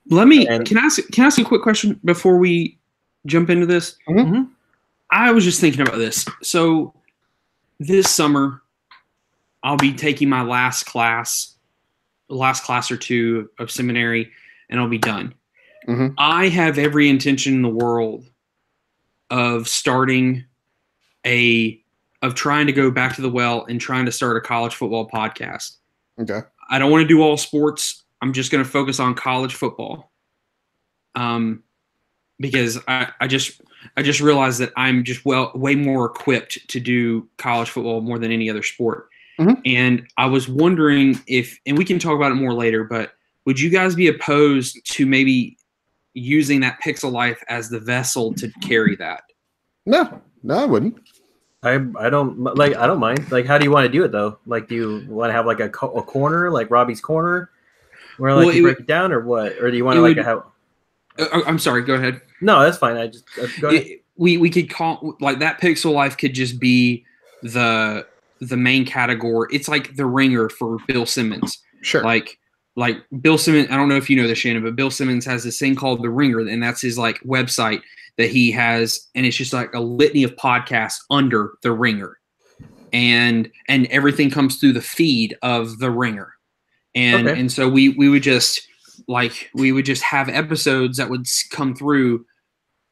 Can I ask you a quick question before we jump into this? Mm-hmm. I was just thinking about this. So this summer, I'll be taking my last class or two of seminary, and I'll be done. Mm-hmm. I have every intention in the world of trying to go back to the well and trying to start a college football podcast. Okay. I don't want to do all sports. I'm just going to focus on college football. Because I just realized that I'm just way more equipped to do college football more than any other sport. Mm-hmm. And I was wondering and we can talk about it more later, but would you guys be opposed to maybe using that Pixel Life as the vessel to carry that? No, I wouldn't. I don't mind. Like, how do you want to do it though? Like, do you want to have like a corner, like Robbie's Corner, where like you break it down, or what? Or do you want to have? I'm sorry. Go ahead. No, that's fine. Go ahead. We could call like that Pixel Life could just be the main category. It's like the Ringer for Bill Simmons. Sure. Like Bill Simmons. I don't know if you know this, Shannon, but Bill Simmons has this thing called the Ringer, and that's his like website that he has, and it's just like a litany of podcasts under the Ringer, and everything comes through the feed of the Ringer, and so we would just have episodes that would come through.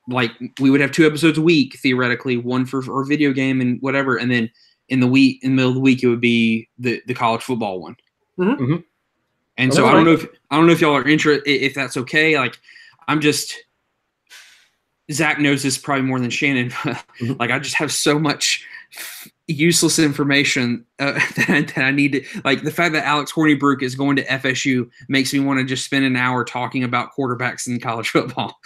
Like we would have 2 episodes a week, theoretically, one for our video game and whatever, and then in the middle of the week, it would be the college football one. Mm-hmm. Mm-hmm. And so I don't know if y'all are interested, if that's okay. Like Zach knows this probably more than Shannon. Like I just have so much useless information that I need to, like the fact that Alex Hornibrook is going to FSU makes me want to just spend an hour talking about quarterbacks in college football.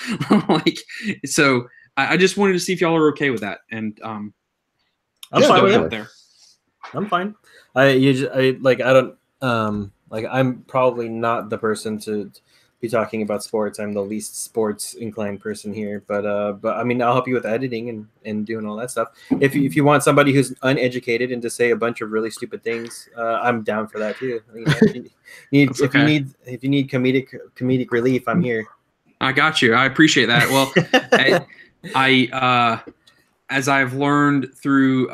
So I just wanted to see if y'all are okay with that. And I'm fine with it. There. I'm fine. I'm probably not the person to be talking about sports. I'm the least sports inclined person here, but I mean, I'll help you with editing and doing all that stuff. If you want somebody who's uneducated and to say a bunch of really stupid things, I'm down for that too. If you need comedic relief, I'm here. I got you. I appreciate that. Well, I as I've learned through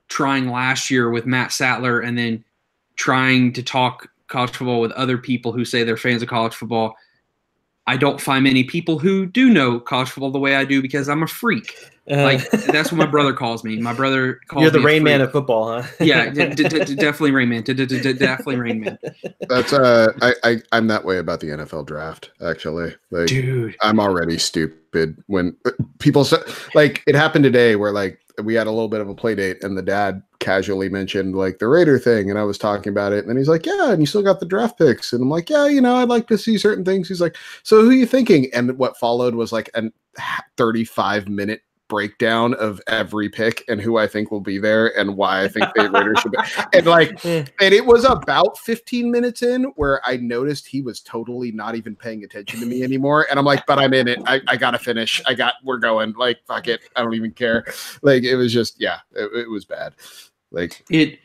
trying last year with Matt Sattler and then trying to talk college football with other people who say they're fans of college football, I don't find many people who do know college football the way I do because I'm a freak. Like that's what my brother calls me. My brother calls me. You're the Rain Man of football, huh? Yeah, definitely Rain Man. Definitely Rain Man. That's I'm that way about the NFL draft. Actually, like, dude, I'm already stupid when people say, like, it happened today where like we had a little bit of a play date and the dad casually mentioned like the Raider thing, and I was talking about it, and then he's like, yeah, and you still got the draft picks, and I'm like, yeah, I'd like to see certain things. He's like, so who are you thinking? And what followed was like a 35-minute breakdown of every pick and who I think will be there and why I think the Raiders should be. And it was about 15 minutes in where I noticed he was totally not even paying attention to me anymore. And I'm like, but I'm in it. I gotta finish. We're going. Like, fuck it. I don't even care. Like, it was just, yeah, it was bad. Like it.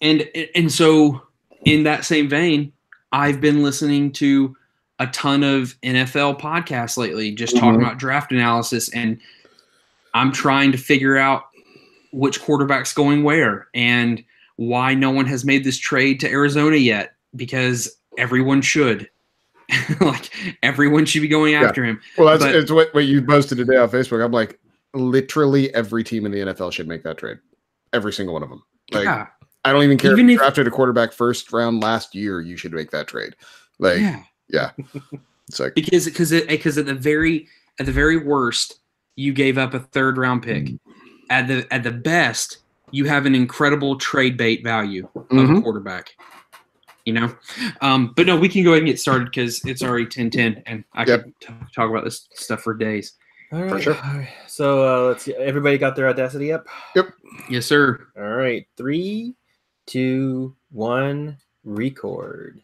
And so in that same vein, I've been listening to a ton of NFL podcasts lately, just talking about draft analysis, and I'm trying to figure out which quarterback's going where and why no one has made this trade to Arizona yet, because everyone should. Like, everyone should be going after him. Well, it's what you posted today on Facebook. I'm like, literally every team in the NFL should make that trade. Every single one of them. Like, yeah. I don't even care if you drafted a quarterback first round last year, you should make that trade. Like, yeah. It's like, because at the very worst, you gave up a 3rd round pick. At the best, you have an incredible trade bait value of a quarterback. But no, we can go ahead and get started because it's already 10:10, and I could talk about this stuff for days. All right. For sure. All right. So let's see. Everybody got their Audacity up? Yep. Yes, sir. All right. 3, 2, 1, record.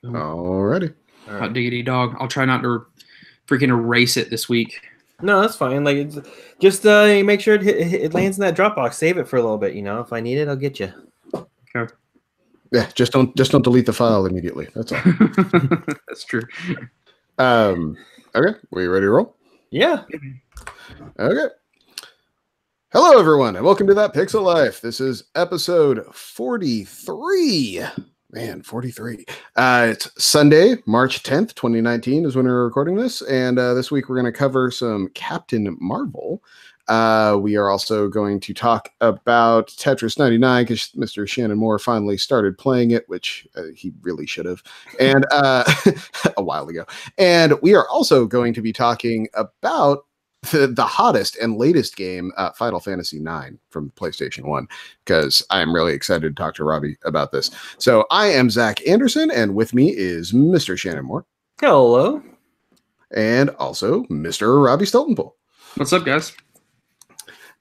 Alrighty. All right. Hot diggity dog. I'll try not to freaking erase it this week. No, that's fine. Like, it's just make sure it lands in that Dropbox. Save it for a little bit. If I need it, I'll get you. Okay. Yeah, just don't delete the file immediately. That's all. That's true. Okay, we ready to roll? Yeah. Okay. Hello, everyone, and welcome to That Pixel Life. This is episode 43. Man, 43. It's Sunday, March 10th, 2019 is when we're recording this. And this week we're going to cover some Captain Marvel. We are also going to talk about Tetris 99 because Mr. Shannon Moore finally started playing it, which he really should have, and a while ago. And we are also going to be talking about the hottest and latest game, Final Fantasy IX from PlayStation 1, because I'm really excited to talk to Robbie about this. So I am Zach Anderson, and with me is Mr. Shannon Moore. Hello. And also Mr. Robbie Stoltenpool. What's up, guys?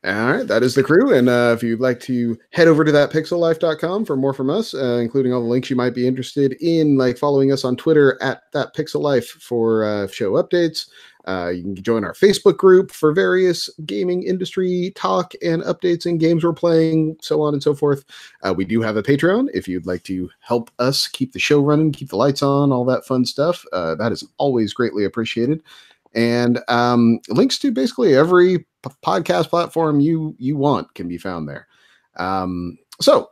All right, that is the crew. And if you'd like to head over to thatpixellife.com for more from us, including all the links you might be interested in, like following us on Twitter at thatpixellife for show updates. You can join our Facebook group for various gaming industry talk and updates and games we're playing, so on and so forth. We do have a Patreon if you'd like to help us keep the show running, keep the lights on, all that fun stuff. That is always greatly appreciated. And links to basically every podcast platform you want can be found there. So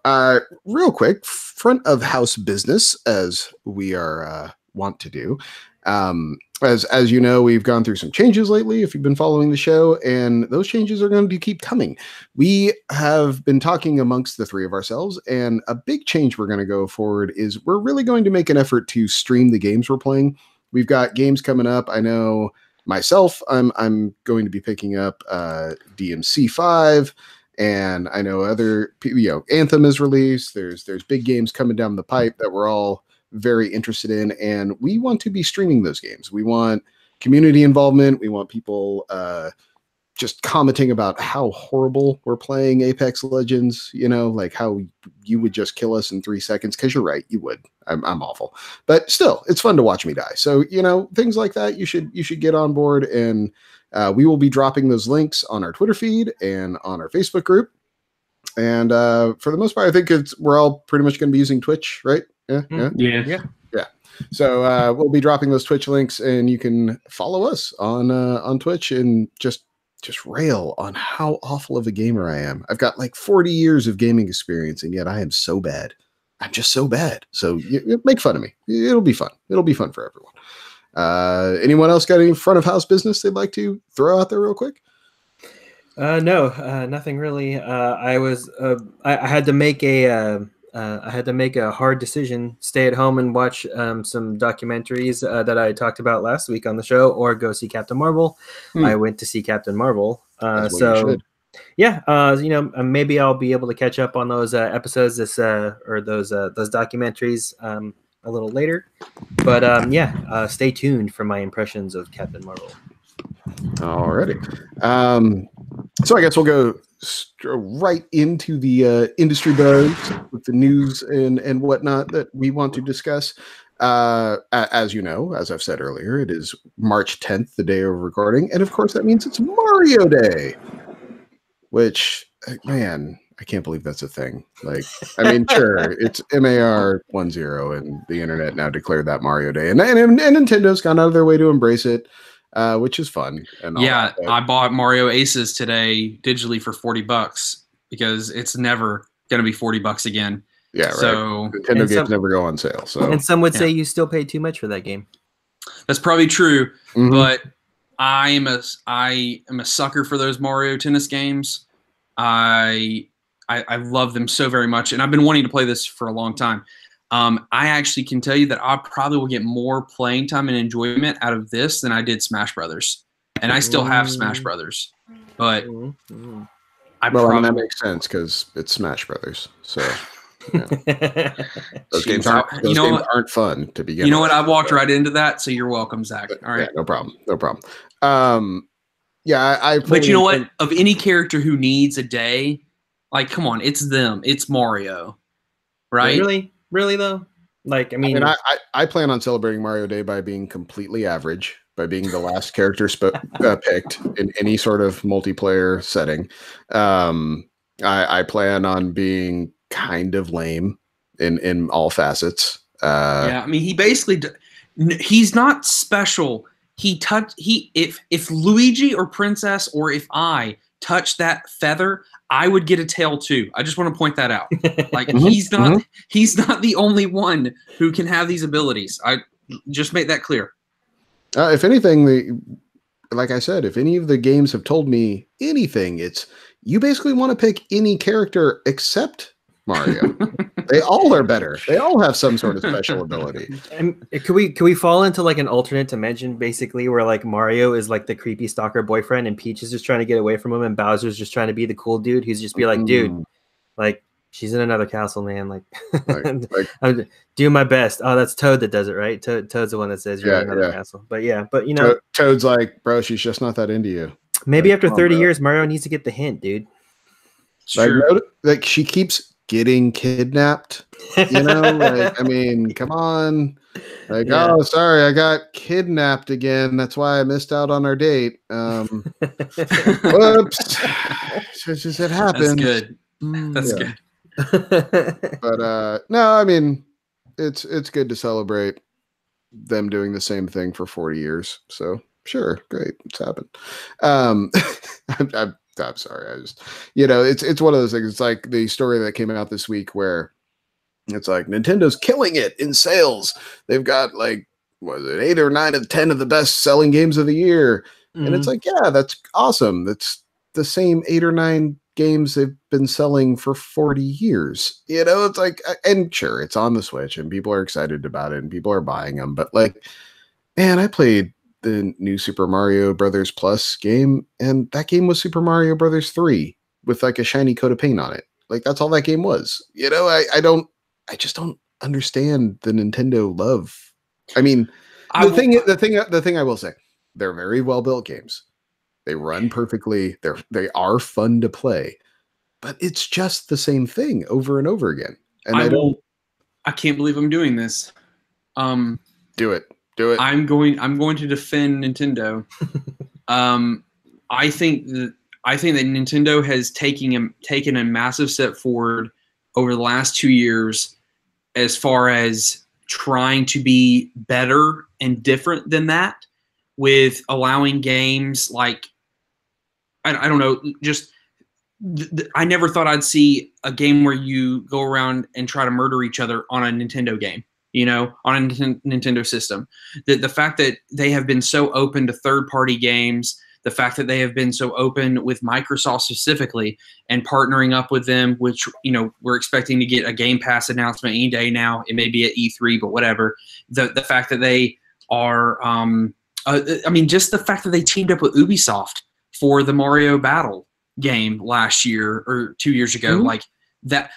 real quick, front of house business, as we are want to do. As you know, we've gone through some changes lately, if you've been following the show, and those changes are going to keep coming. We have been talking amongst the three of ourselves, and a big change we're going to go forward is we're really going to make an effort to stream the games we're playing. We've got games coming up. I know myself, I'm going to be picking up DMC 5, and I know other, Anthem is released. There's big games coming down the pipe that we're all very interested in, and we want to be streaming those games. We want community involvement. We want people just commenting about how horrible we're playing Apex Legends, like how you would just kill us in 3 seconds, because you're right, you would. I'm awful, but still, it's fun to watch me die. So things like that, you should get on board, and we will be dropping those links on our Twitter feed and on our Facebook group. And for the most part, I think we're all pretty much going to be using Twitch, right? Yeah. So we'll be dropping those Twitch links, and you can follow us on Twitch and just rail on how awful of a gamer I am. I've got like 40 years of gaming experience, and yet I am so bad. I'm just so bad. So make fun of me. It'll be fun. It'll be fun for everyone. Anyone else got any front of house business they'd like to throw out there real quick? No, nothing really. I had to make a hard decision: stay at home and watch some documentaries that I talked about last week on the show, or go see Captain Marvel. I went to see Captain Marvel. Maybe I'll be able to catch up on those episodes, those documentaries a little later. But stay tuned for my impressions of Captain Marvel. Alrighty. So I guess we'll go right into the industry buzz with the news and whatnot that we want to discuss. As you know, as I've said earlier, it is March 10th, the day of recording, and of course that means it's Mario Day, which, man, I can't believe that's a thing. Like, I mean, sure, it's MAR10, and the internet now declared that Mario Day, and Nintendo's gone out of their way to embrace it. Which is fun. And yeah, I bought Mario Aces today digitally for $40 because it's never going to be $40 again. Yeah, right. So Nintendo games never go on sale. So, and some would say you still paid too much for that game. That's probably true, but I am a sucker for those Mario Tennis games. I love them so very much, and I've been wanting to play this for a long time. I actually can tell you that I probably will get more playing time and enjoyment out of this than I did Smash Brothers, and I still have Smash Brothers, but that makes sense because it's Smash Brothers. So yeah. those games aren't fun to begin. You know what? I walked right into that, so you're welcome, Zach. All right, yeah, no problem. But you know what? Of any character who needs a day, like, come on, it's them. It's Mario, right? Really though? Like, I plan on celebrating Mario Day by being completely average, by being the last character picked in any sort of multiplayer setting. I plan on being kind of lame in all facets. Yeah, I mean, he basically He's not special. If Luigi or Princess or if I touch that feather, I would get a tail too. I just want to point that out. Like he's not the only one who can have these abilities. I just make that clear. If anything, like I said, if any of the games have told me anything, it's you basically want to pick any character except Mario. They all are better. They all have some sort of special ability. And can we fall into like an alternate dimension, basically, where like Mario is like the creepy stalker boyfriend, and Peach is just trying to get away from him, and Bowser's just trying to be the cool dude who's just be like, dude, like she's in another castle, man. Like I'm doing my best. Oh, that's Toad that does it, right? Toad's the one that says you're in another castle. But yeah, but you know, Toad's like, bro, she's just not that into you. Maybe like, after 30 years, Mario needs to get the hint, dude. Like she keeps getting kidnapped, you know. Like, I mean, come on. Like, oh, sorry, I got kidnapped again. That's why I missed out on our date. Whoops. It happened. That's good. That's good. But no, I mean, it's good to celebrate them doing the same thing for 40 years. So sure, great, it's happened. I'm sorry. I just, it's one of those things. It's like the story that came out this week where it's like Nintendo's killing it in sales. They've got like, what is it, 8 or 9 of 10 of the best selling games of the year. And it's like, yeah, that's awesome. That's the same 8 or 9 games they've been selling for 40 years. It's like, and sure, it's on the Switch and people are excited about it and people are buying them. But like, man, I played the new Super Mario Brothers Plus game, and that game was Super Mario Brothers 3 with like a shiny coat of paint on it. Like that's all that game was. I just don't understand the Nintendo love. I mean, the thing I will say, they're very well built games. They run perfectly. They are fun to play, but it's just the same thing over and over again. And I can't believe I'm doing this. Do it. I'm going to defend Nintendo. I think that Nintendo has taken a massive step forward over the last 2 years as far as trying to be better and different than that, with allowing games like, I don't know, just I never thought I'd see a game where you go around and try to murder each other on a Nintendo game. On a Nintendo system. The fact that they have been so open to third-party games, the fact that they have been so open with Microsoft specifically and partnering up with them, which, we're expecting to get a Game Pass announcement any day now. It may be at E3, but whatever. The fact that they are, just the fact that they teamed up with Ubisoft for the Mario Battle game last year or 2 years ago, like that.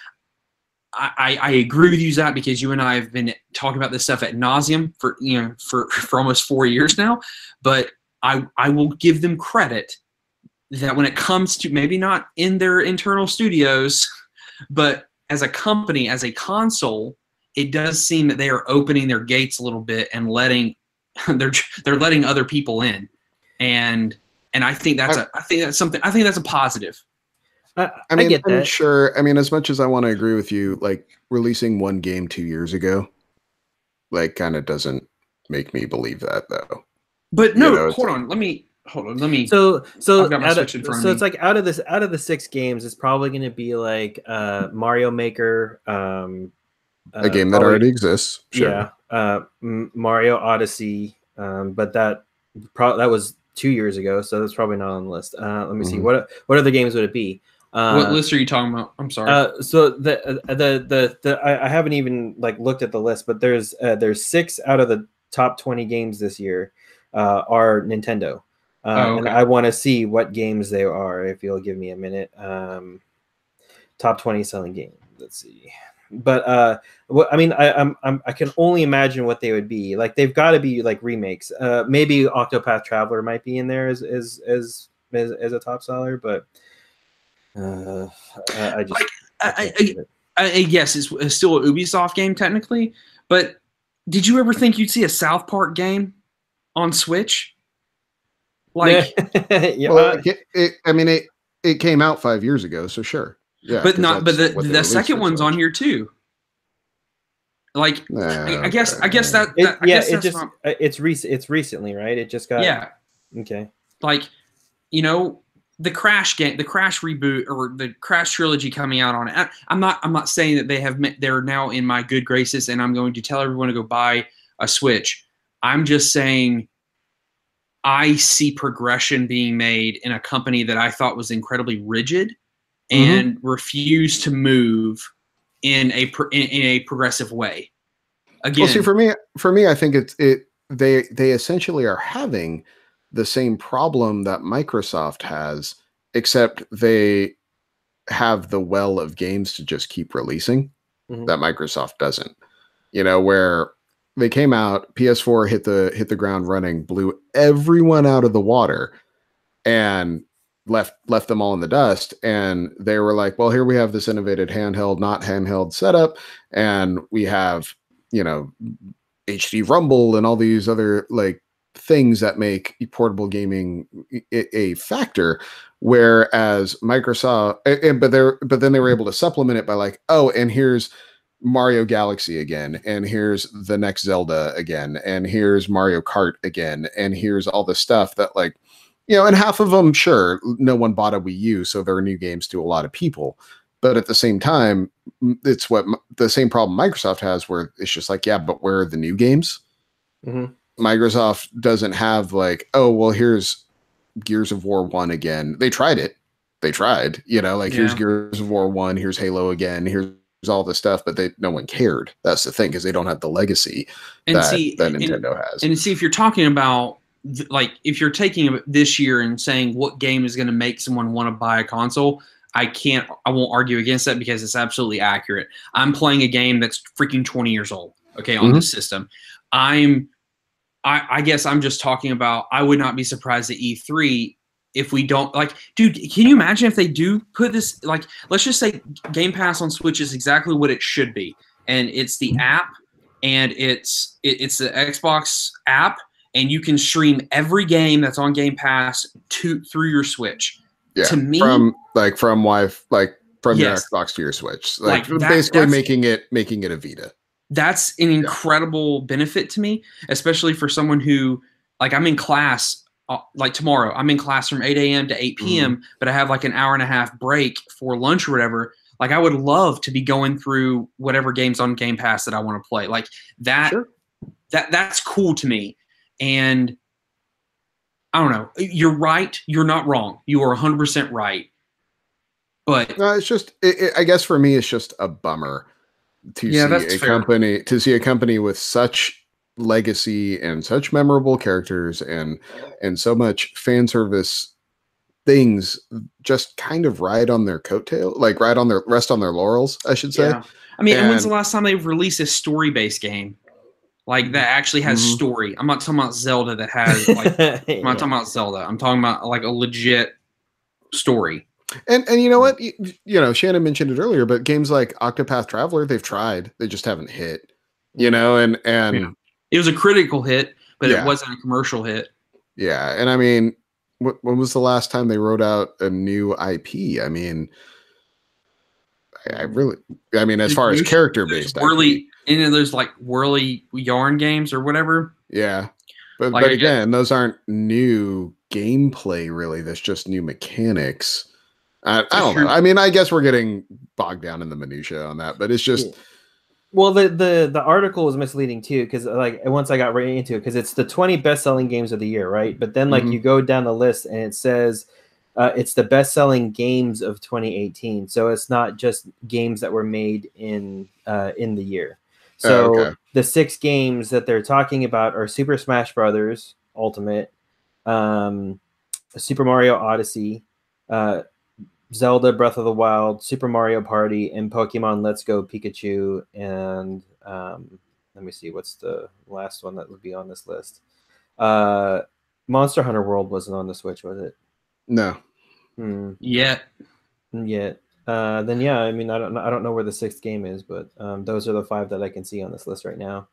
I agree with you, Zach, because you and I have been talking about this stuff ad nauseum for almost 4 years now. But I will give them credit that when it comes to, maybe not in their internal studios, but as a company, as a console, it does seem that they are opening their gates a little bit and they're letting other people in, and I think that's a positive. I get that. I'm sure. I mean, as much as I want to agree with you, like releasing one game 2 years ago, like kind of doesn't make me believe that though. But no, hold on. Let me. So I've got my Switch in front of me. It's like out of the 6 games, it's probably going to be like Mario Maker, a game that already exists. Sure. Yeah. Mario Odyssey, but that was 2 years ago, so that's probably not on the list. Let me see. What other games would it be? What list are you talking about? I'm sorry. So I haven't even like looked at the list, but there's 6 out of the top 20 games this year are Nintendo. Okay. And I want to see what games they are. If you'll give me a minute. Top 20 selling games. Let's see. But I can only imagine what they would be. Like they've got to be like remakes. Maybe Octopath Traveler might be in there as a top seller, but I guess it's still a Ubisoft game technically. But did you ever think you'd see a South Park game on Switch? Like, yeah. Well, it came out 5 years ago, so sure. Yeah, but the second one's on here too. Like, I guess that It, I yeah, guess it that's just not, it's recent. It's recently, right? It just got yeah. okay. Like, you know, the Crash game, the Crash reboot or the Crash trilogy coming out on it. I'm not saying that they're now in my good graces and I'm going to tell everyone to go buy a Switch. I'm just saying I see progression being made in a company that I thought was incredibly rigid and refused to move in a progressive way. Again, well, see, for me, I think they essentially are having the same problem that Microsoft has, except they have the well of games to just keep releasing that Microsoft doesn't. You know, where they came out, PS4 hit the ground running, blew everyone out of the water, and left them all in the dust. And they were like, well, here we have this innovative handheld, not handheld setup, and we have, you know, HD Rumble and all these other like things that make portable gaming a factor. Whereas Microsoft, but then they were able to supplement it by like, oh, and here's Mario Galaxy again, and here's the next Zelda again, and here's Mario Kart again, and here's all the stuff that like, you know, and half of them, sure, no one bought a Wii U, so there are new games to a lot of people. But at the same time, it's the same problem Microsoft has, where it's just like, yeah, but where are the new games? Microsoft doesn't have like, oh, well, here's Gears of War 1 again. They tried it. You know, like here's Gears of War 1, here's Halo again, here's all this stuff, but no one cared. That's the thing, because they don't have the legacy that Nintendo has. And see, if you're talking about like, if you're taking this year and saying what game is going to make someone want to buy a console, I won't argue against that because it's absolutely accurate. I'm playing a game that's freaking 20 years old, okay, on this system. I guess I'm just talking about, I would not be surprised at E3 if we don't, like, dude, can you imagine if they do put this, like, let's just say Game Pass on Switch is exactly what it should be. And it's the app, and it's the Xbox app, and you can stream every game that's on Game Pass through your Switch. Yeah, to me, from your Xbox to your Switch, like basically making it a Vita. That's an incredible benefit to me, especially for someone who, like, I'm in class, like tomorrow, I'm in class from 8 a.m. to 8 p.m., but I have like an hour and a half break for lunch or whatever. Like, I would love to be going through whatever games on Game Pass that I want to play. Like that, that's cool to me. And I don't know. You're right. You're not wrong. You are 100% right. But it's just, I guess for me, it's just a bummer to see a company with such legacy and such memorable characters and so much fan service things just kind of rest on their laurels, I should say. Yeah. I mean, and when's the last time they've released a story-based game? Like, that actually has story. I'm not talking about Zelda that has, like, I'm not talking about Zelda. I'm talking about, like, a legit story. And you know what? You know, Shannon mentioned it earlier, but games like Octopath Traveler, they've tried. They just haven't hit. You know, and it was a critical hit, but it wasn't a commercial hit. Yeah, and I mean, when was the last time they wrote out a new IP? I mean, as far as character-based IP. And there's like Whirly Yarn games or whatever. Yeah. But again, those aren't new gameplay, really. That's just new mechanics. I don't know. I mean, I guess we're getting bogged down in the minutia on that, but it's just... Yeah. Well, the article was misleading too, because like once I got right into it, because it's the 20 best-selling games of the year, right? But then like you go down the list and it says it's the best-selling games of 2018. So it's not just games that were made in the year. So the 6 games that they're talking about are Super Smash Brothers Ultimate, Super Mario Odyssey, Zelda Breath of the Wild, Super Mario Party, and Pokemon Let's Go Pikachu. And let me see, what's the last one that would be on this list? Monster Hunter World wasn't on the Switch, was it? No. Yet. Then yeah, I mean, I don't know where the 6th game is, but those are the 5 that I can see on this list right now.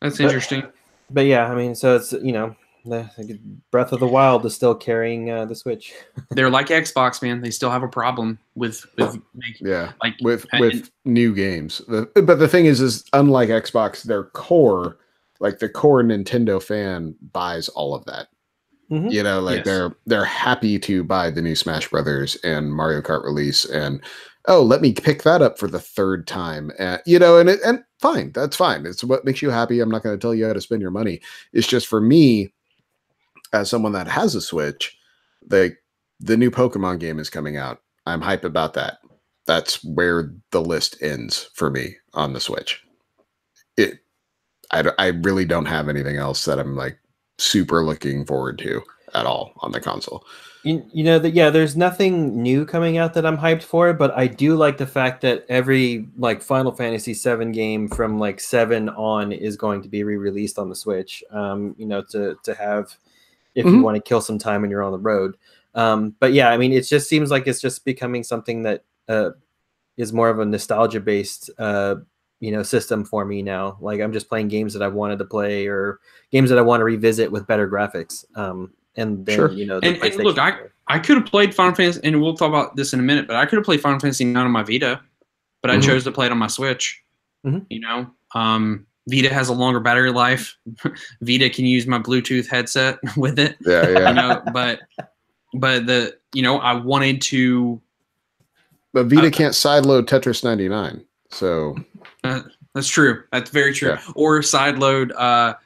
That's interesting. But yeah, I mean, so it's, you know, The Breath of the Wild is still carrying the Switch. They're like Xbox, man. They still have a problem with making with new games. But the thing is unlike Xbox, their core, like the core Nintendo fan buys all of that. Mm-hmm. You know, like Yes. they're happy to buy the new Smash Brothers and Mario Kart release, and let me pick that up for the third time. You know, and fine, that's fine. It's what makes you happy. I'm not going to tell you how to spend your money. It's just for me, as someone that has a Switch, the new Pokemon game is coming out. I'm hype about that. That's where the list ends for me on the Switch. I really don't have anything else that I'm like super looking forward to at all on the console. You know that there's nothing new coming out that I'm hyped for, but I do like the fact that every like Final Fantasy VII game from like 7 on is going to be re-released on the Switch. You know, to have if you want to kill some time and you're on the road. But yeah, I mean, it just seems like it's just becoming something that is more of a nostalgia based system for me now. Like I'm just playing games that I wanted to play or games that I want to revisit with better graphics. And then, you know, and look, I could have played Final Fantasy, and we'll talk about this in a minute, but I could have played Final Fantasy 9 on my Vita, but I chose to play it on my Switch. You know, Vita has a longer battery life. Vita can use my Bluetooth headset with it. Yeah. You know, but I wanted to. But Vita can't sideload Tetris 99, so that's true. That's very true. Yeah. Or sideload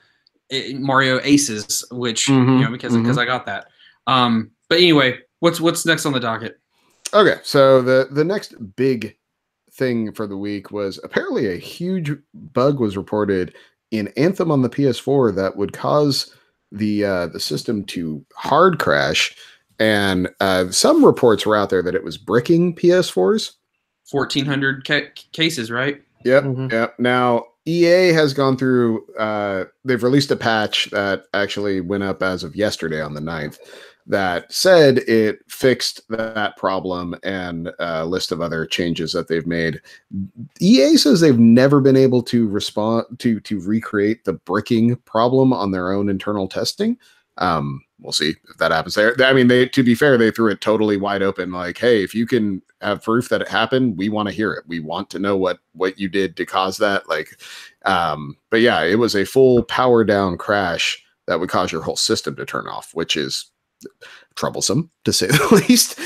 Mario Aces, which because I got that. But anyway, what's next on the docket? Okay, so the next big thing for the week was apparently a huge bug was reported in Anthem on the PS4 that would cause the system to hard crash, and some reports were out there that it was bricking PS4s. 1,400 cases, right? Yep. Yep. Now EA has gone through. They've released a patch that actually went up as of yesterday on the 9th. That said it fixed that problem and a list of other changes that they've made. EA says they've never been able to respond to recreate the bricking problem on their own internal testing. We'll see if that happens there. I mean, to be fair, they threw it totally wide open. Like, hey, if you can have proof that it happened, we want to hear it. We want to know what you did to cause that. Like, but yeah, it was a full power down crash that would cause your whole system to turn off, which is troublesome to say the least.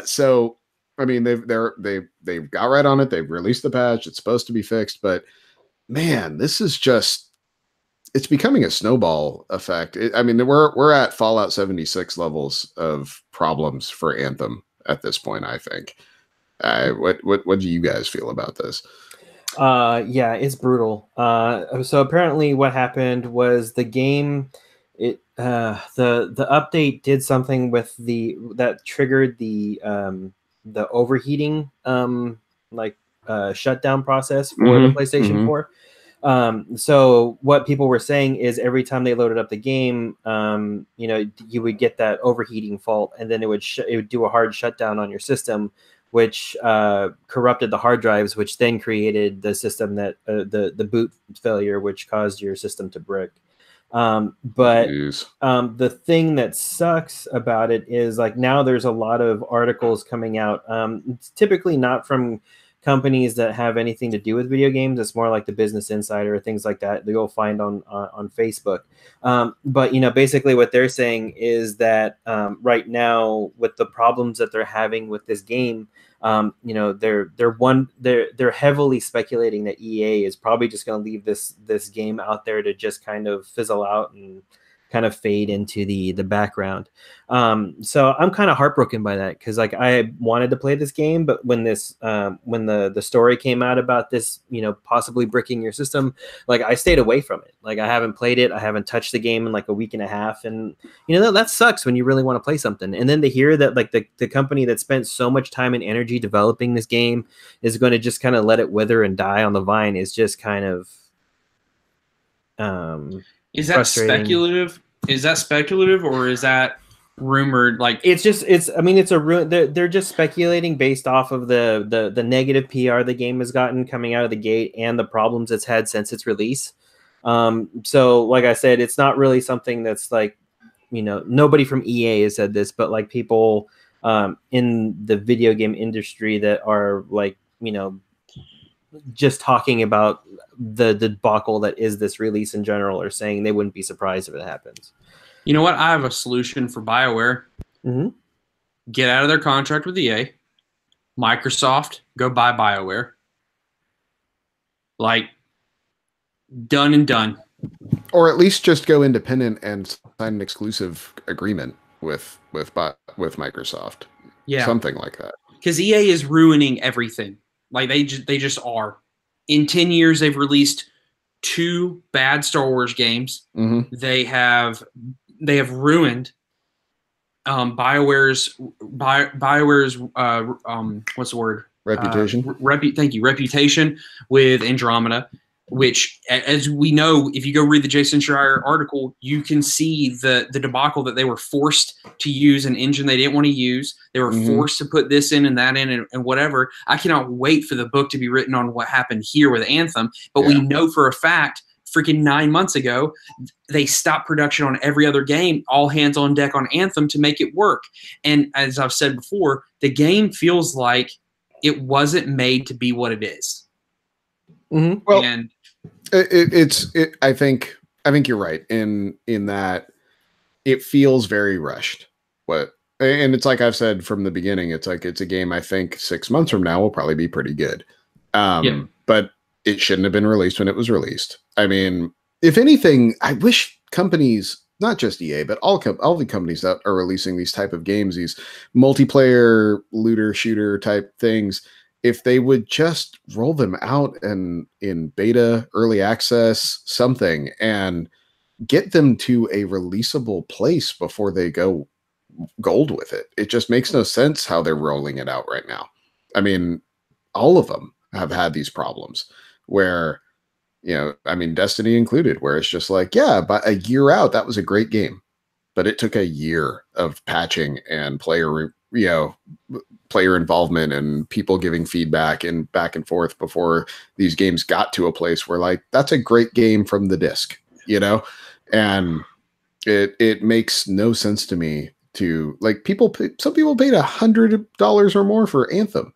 So I mean, they've got right on it. They've released the patch. It's supposed to be fixed, but man, this is just, it's becoming a snowball effect. I mean, we're at Fallout 76 levels of problems for Anthem at this point, I think. What do you guys feel about this? Yeah, it's brutal. So apparently what happened was the game, the update did something with that triggered the overheating shutdown process for the PlayStation 4. So what people were saying is every time they loaded up the game, you would get that overheating fault, and then it would do a hard shutdown on your system, which corrupted the hard drives, which then created the system that the boot failure, which caused your system to brick. But the thing that sucks about it is like now there's a lot of articles coming out. It's typically not from companies that have anything to do with video games. It's more like the Business Insider or things like that you'll find on Facebook. But basically what they're saying is that right now with the problems that they're having with this game, they're heavily speculating that EA is probably just going to leave this game out there to just kind of fizzle out and kind of fade into the background. So I'm kind of heartbroken by that, because like I wanted to play this game, but when the story came out about this, possibly bricking your system, like I stayed away from it. Like I haven't played it. I haven't touched the game in like a week and a half. And that sucks when you really want to play something. And then to hear that like the company that spent so much time and energy developing this game is going to just kind of let it wither and die on the vine is just kind of is that speculative? Is that speculative, or is that rumored? Like it's they're just speculating based off of the negative PR the game has gotten coming out of the gate and the problems it's had since its release. So like I said, it's not really something that's like, nobody from EA has said this, but like people in the video game industry that are like, just talking about the debacle that is this release in general, are saying they wouldn't be surprised if it happens. You know what? I have a solution for BioWare. Mm-hmm. Get out of their contract with EA. Microsoft, go buy BioWare. Like, done and done. Or at least just go independent and sign an exclusive agreement with Microsoft. Yeah, something like that. Because EA is ruining everything. Like they just are. In 10 years, they've released 2 bad Star Wars games. Mm-hmm. They have ruined BioWare's what's the word? Reputation. Thank you. Reputation with Andromeda, which, as we know, if you go read the Jason Schreier article, you can see the debacle that they were forced to use an engine they didn't want to use. They were forced to put this in and that in and whatever. I cannot wait for the book to be written on what happened here with Anthem. But we know for a fact, freaking 9 months ago, they stopped production on every other game, all hands on deck on Anthem to make it work. And as I've said before, the game feels like it wasn't made to be what it is. Mm-hmm. Well, and I think you're right in that it feels very rushed. And it's like I've said from the beginning, it's like it's a game I think 6 months from now will probably be pretty good. But it shouldn't have been released when it was released. I mean, if anything, I wish companies, not just EA, but all the companies that are releasing these type of games, these multiplayer looter shooter type things, if they would just roll them out and in beta, early access, something, and get them to a releasable place before they go gold with it. It just makes no sense how they're rolling it out right now. I mean, all of them have had these problems where, Destiny included, where it's just like, but a year out, that was a great game, but it took a year of patching and player involvement and people giving feedback and back and forth before these games got to a place where like, that's a great game from the disc, and it makes no sense to me to like some people paid $100 or more for Anthem,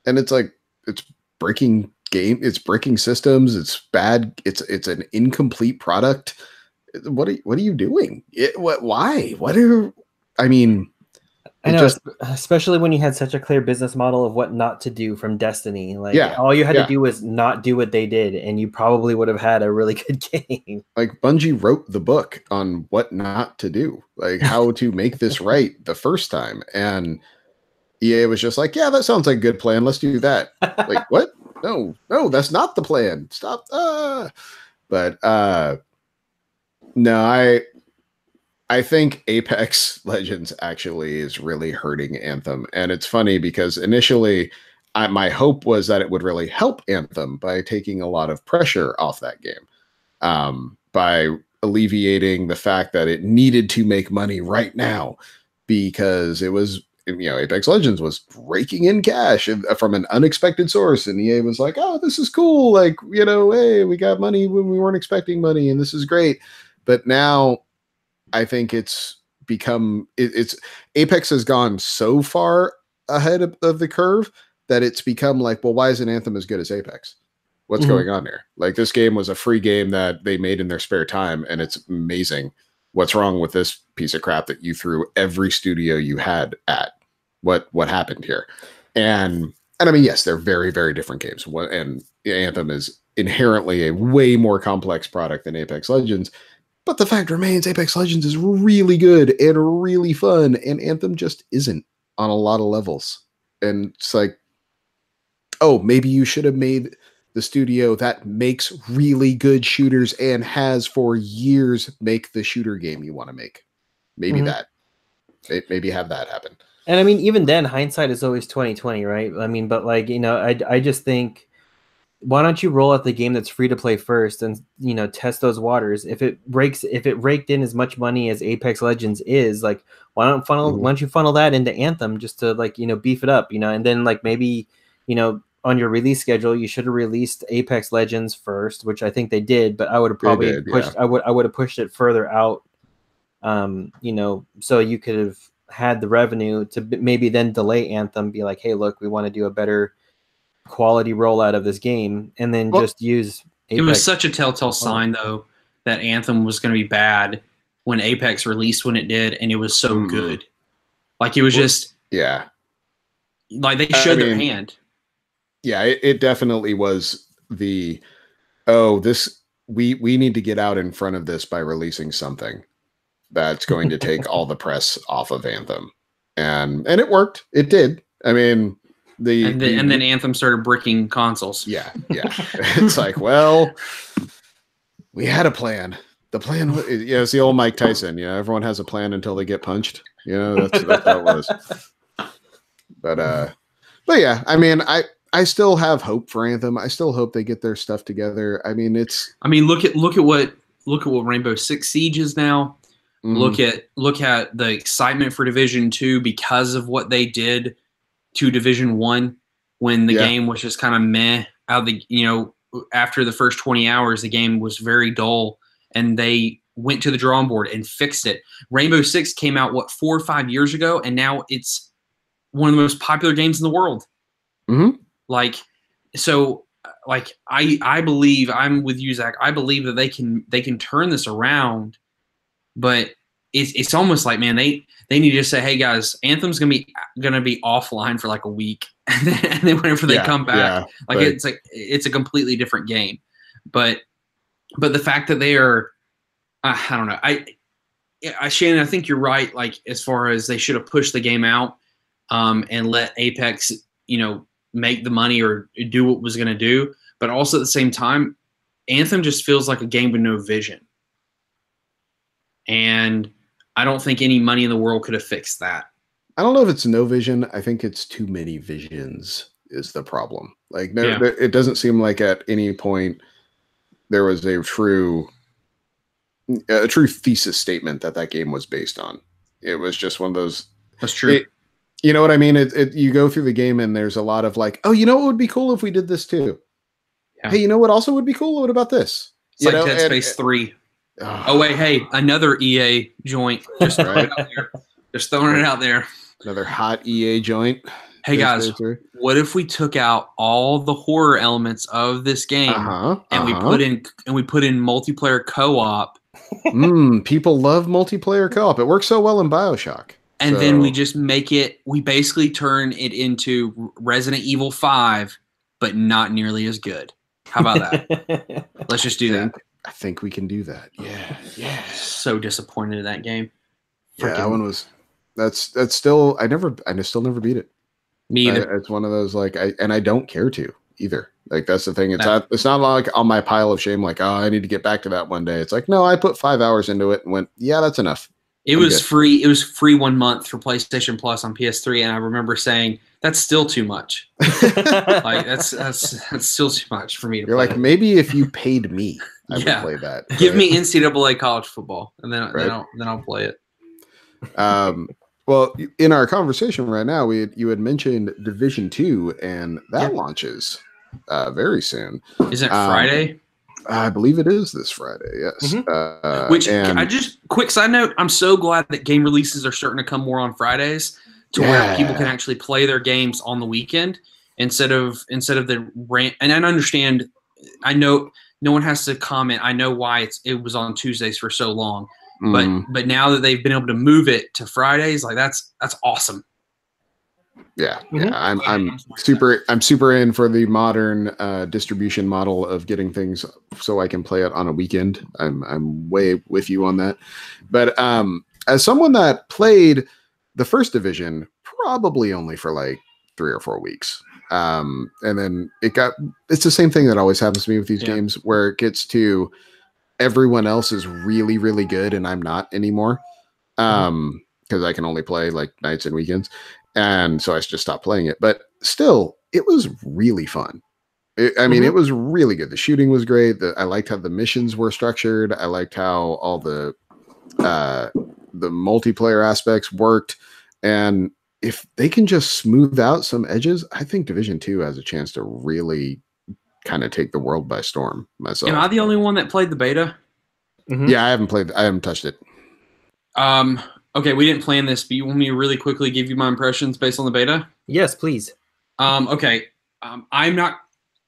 and it's like, it's breaking it's breaking systems. It's bad. It's an incomplete product. What are you doing? Why? I know, especially when you had such a clear business model of what not to do from Destiny. Like, all you had to do was not do what they did, and you probably would have had a really good game. Like, Bungie wrote the book on what not to do, like how to make this right the first time, and EA was just like, that sounds like a good plan. Let's do that. Like, what? No, that's not the plan. Stop. But no, I think Apex Legends actually is really hurting Anthem. And it's funny because initially my hope was that it would really help Anthem by taking a lot of pressure off that game, by alleviating the fact that it needed to make money right now, because it was, Apex Legends was raking in cash from an unexpected source. And EA was like, oh, this is cool. Like, hey, we got money when we weren't expecting money, and this is great. But now I think it's become Apex has gone so far ahead of the curve that it's become like, well, why isn't Anthem as good as Apex? What's going on there? Like, this game was a free game that they made in their spare time, and it's amazing. What's wrong with this piece of crap that you threw every studio you had at? What happened here? And I mean, yes, they're very, very different games. And Anthem is inherently a way more complex product than Apex Legends. But the fact remains, Apex Legends is really good and really fun, and Anthem just isn't on a lot of levels. And it's like, oh, maybe you should have made the studio that makes really good shooters and has for years make the shooter game you want to make. Maybe maybe have that happen. And I mean, even then, hindsight is always 20/20, right? I mean, but like, I just think, why don't you roll out the game that's free to play first and, test those waters? If it raked in as much money as Apex Legends is, like, why don't you funnel that into Anthem just to, like, beef it up, and then, like, maybe, on your release schedule, you should have released Apex Legends first, which I think they did, but I would have probably pushed. Yeah. I would have pushed it further out. So you could have had the revenue to maybe then delay Anthem, be like, hey, look, we want to do a better quality rollout of this game, and then just use Apex. It was such a telltale sign, though, that Anthem was going to be bad when Apex released when it did, and it was so good. Like, it was just... Yeah. Like, they showed their hand. Yeah, it definitely was the, we need to get out in front of this by releasing something that's going to take all the press off of Anthem. And it worked. It did. I mean, and then Anthem started bricking consoles. Yeah. It's like, well, we had a plan. The plan was, it's the old Mike Tyson. Everyone has a plan until they get punched. That's how it was. But yeah, I mean, I still have hope for Anthem. I still hope they get their stuff together. I mean, look at what Rainbow Six Siege is now. Mm. Look at the excitement for Division 2 because of what they did to Division 1 when the game was just kind of meh out of the, after the first 20 hours, the game was very dull, and they went to the drawing board and fixed it. Rainbow Six came out 4 or 5 years ago, and now it's one of the most popular games in the world. Mm-hmm. I believe, I'm with you, Zach. I believe that they can turn this around, but it's almost like, man, they need to just say, hey guys, Anthem's gonna be offline for like a week, and then whenever they come back, it's a completely different game. But the fact that they are, I don't know. Shannon, I think you're right. Like, as far as they should have pushed the game out, and let Apex, make the money or do what it was going to do. But also at the same time, Anthem just feels like a game with no vision. And I don't think any money in the world could have fixed that. I don't know if it's no vision. I think it's too many visions is the problem. Like, it doesn't seem like at any point there was a true thesis statement that game was based on. It was just one of those. That's true. You know what I mean? You go through the game and there's a lot of like, oh, what would be cool if we did this too? Yeah. Hey, you know what also would be cool? What about this? It's like Dead Space 3. Oh, wait, hey, another EA joint. Just throwing it out there. Just throwing it out there. Another hot EA joint. Hey guys, what if we took out all the horror elements of this game and we put in multiplayer co-op? People love multiplayer co-op. It works so well in BioShock. And then we just we basically turn it into Resident Evil 5, but not nearly as good. How about that? Let's just do that. I think we can do that. Yeah. So disappointed in that game. Yeah, that one was. That's still. I still never beat it. Me either. It's one of those I don't care to either. Like, that's the thing. It's not like on my pile of shame. Like, oh, I need to get back to that one day. It's like, no, I put 5 hours into it and went, yeah, that's enough. It was free. It was free 1 month for PlayStation Plus on PS3, and I remember saying, "That's still too much. Like that's still too much for me to." You're play. Like, maybe if you paid me, I would play that. Give me NCAA college football, and then I'll play it. Well, in our conversation right now, you had mentioned Division 2, and that launches very soon. Is it Friday? I believe it is this Friday, yes. Mm-hmm. Quick side note, I'm so glad that game releases are starting to come more on Fridays to where people can actually play their games on the weekend instead of the rant. And I understand, I know no one has to comment. I know why it was on Tuesdays for so long, but now that they've been able to move it to Fridays, like that's awesome. Yeah. I'm super in for the modern distribution model of getting things so I can play it on a weekend. I'm way with you on that. But as someone that played the first division probably only for like 3 or 4 weeks, and then it's the same thing that always happens to me with these games, where it gets to everyone else is really, really good and I'm not anymore, because I can only play like nights and weekends. And so I just stopped playing it, but still, it was really fun. It was really good. The shooting was great. I liked how the missions were structured. I liked how all the multiplayer aspects worked. And if they can just smooth out some edges, I think Division 2 has a chance to really kind of take the world by storm myself. Am I the only one that played the beta? Mhm. Yeah, I haven't touched it. Okay, we didn't plan this, but you want me to really quickly give you my impressions based on the beta? Yes, please. Okay. I'm not.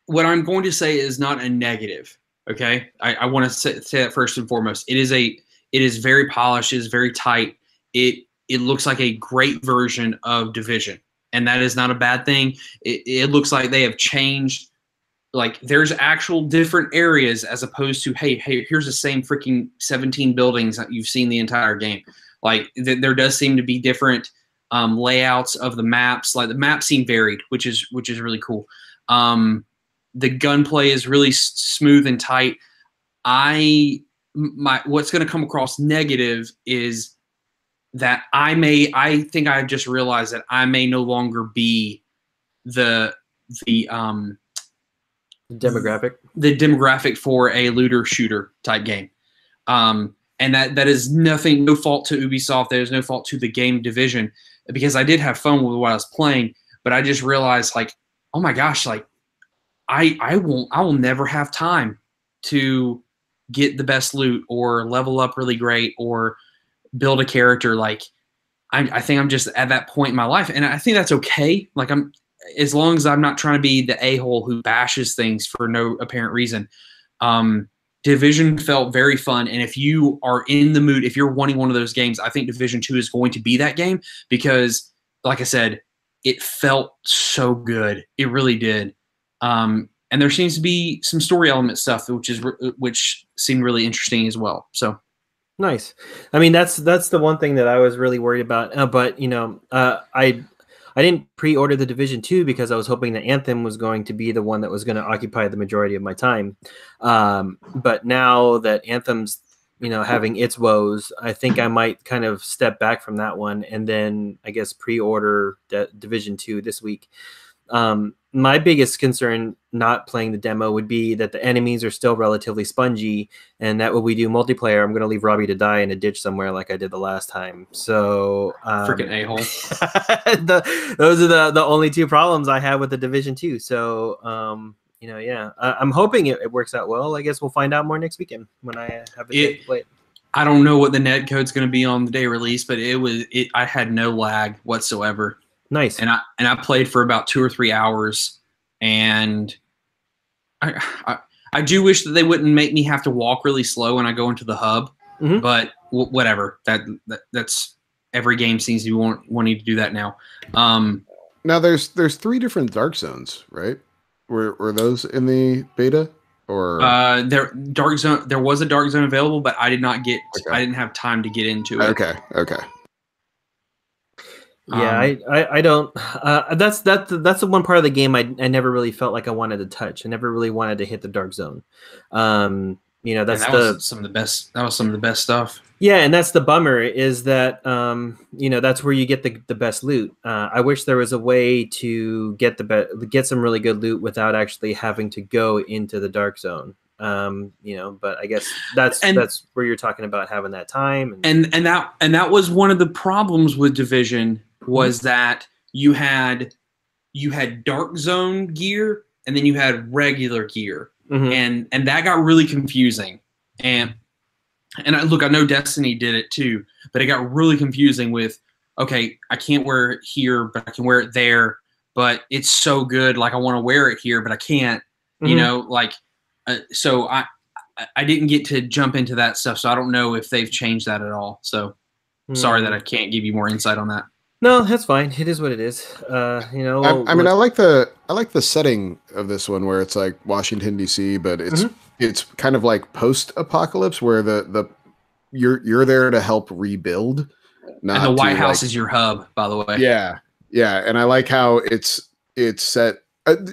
What I'm going to say is not a negative. Okay, I want to say that first and foremost. It is very polished. It is very tight. It looks like a great version of Division, and that is not a bad thing. It looks like they have changed. Like there's actual different areas as opposed to hey, here's the same freaking 17 buildings that you've seen the entire game. Like there does seem to be different layouts of the maps. Like the maps seem varied, which is really cool. The gunplay is really smooth and tight. What's going to come across negative is that I think I've just realized that I may no longer be the demographic for a looter shooter type game. And that is no fault to Ubisoft. There's no fault to the game Division, because I did have fun with what I was playing, but I just realized like, oh my gosh, like I will never have time to get the best loot or level up really great or build a character. Like I think I'm just at that point in my life, and I think that's okay. Like as long as I'm not trying to be the a-hole who bashes things for no apparent reason. Division felt very fun, and if you are in the mood, if you're wanting one of those games, I think Division 2 is going to be that game because, like I said, it felt so good. It really did. And there seems to be some story element stuff, which seemed really interesting as well. So nice. I mean, that's the one thing that I was really worried about. But I didn't pre-order the Division 2 because I was hoping that Anthem was going to be the one that was going to occupy the majority of my time. But now that Anthem's, having its woes, I think I might kind of step back from that one and then I guess pre-order Division 2 this week. My biggest concern not playing the demo would be that the enemies are still relatively spongy, and that when we do multiplayer, I'm going to leave Robbie to die in a ditch somewhere like I did the last time. So freaking a-hole. Those are the only two problems I have with the Division 2. So I'm hoping it works out well. I guess we'll find out more next weekend when I have a day to play it. I don't know what the net code's going to be on the day release, but I had no lag whatsoever. Nice. And I played for about 2 or 3 hours, and I do wish that they wouldn't make me have to walk really slow when I go into the hub. Mm-hmm. But whatever. That's every game seems to be wanting to do that now. Now there's 3 different Dark Zones, right? Were those in the beta? Or there was a Dark Zone available, but I didn't have time to get into it. Okay. Yeah, I don't. That's the one part of the game I never really felt like I wanted to touch. I never really wanted to hit the Dark Zone. Was some of the best stuff. Yeah, and that's the bummer is that that's where you get the best loot. I wish there was a way to get some really good loot without actually having to go into the Dark Zone. But I guess that's where you're talking about having that time. And that was one of the problems with Division was that you had Dark Zone gear and then you had regular gear. Mm-hmm. And that got really confusing. And I know Destiny did it too, but it got really confusing with, okay, I can't wear it here, but I can wear it there, but it's so good. Like I want to wear it here, but I can't, mm-hmm. So I didn't get to jump into that stuff. So I don't know if they've changed that at all. So sorry that I can't give you more insight on that. No, that's fine. It is what it is. I like the setting of this one where it's like Washington D.C., but it's kind of like post-apocalypse where you're there to help rebuild. And the White House is your hub, by the way. Yeah, and I like how it's set.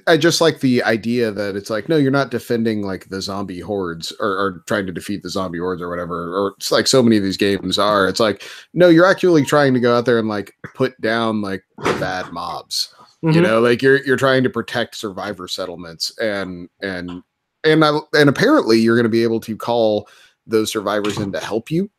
I just like the idea that it's like, no, you're not defending like the zombie hordes or trying to defeat the zombie hordes or whatever. Or it's like so many of these games are. It's like, no, you're actually trying to go out there and like put down like the bad mobs. Mm-hmm. Like you're trying to protect survivor settlements and apparently you're going to be able to call those survivors in to help you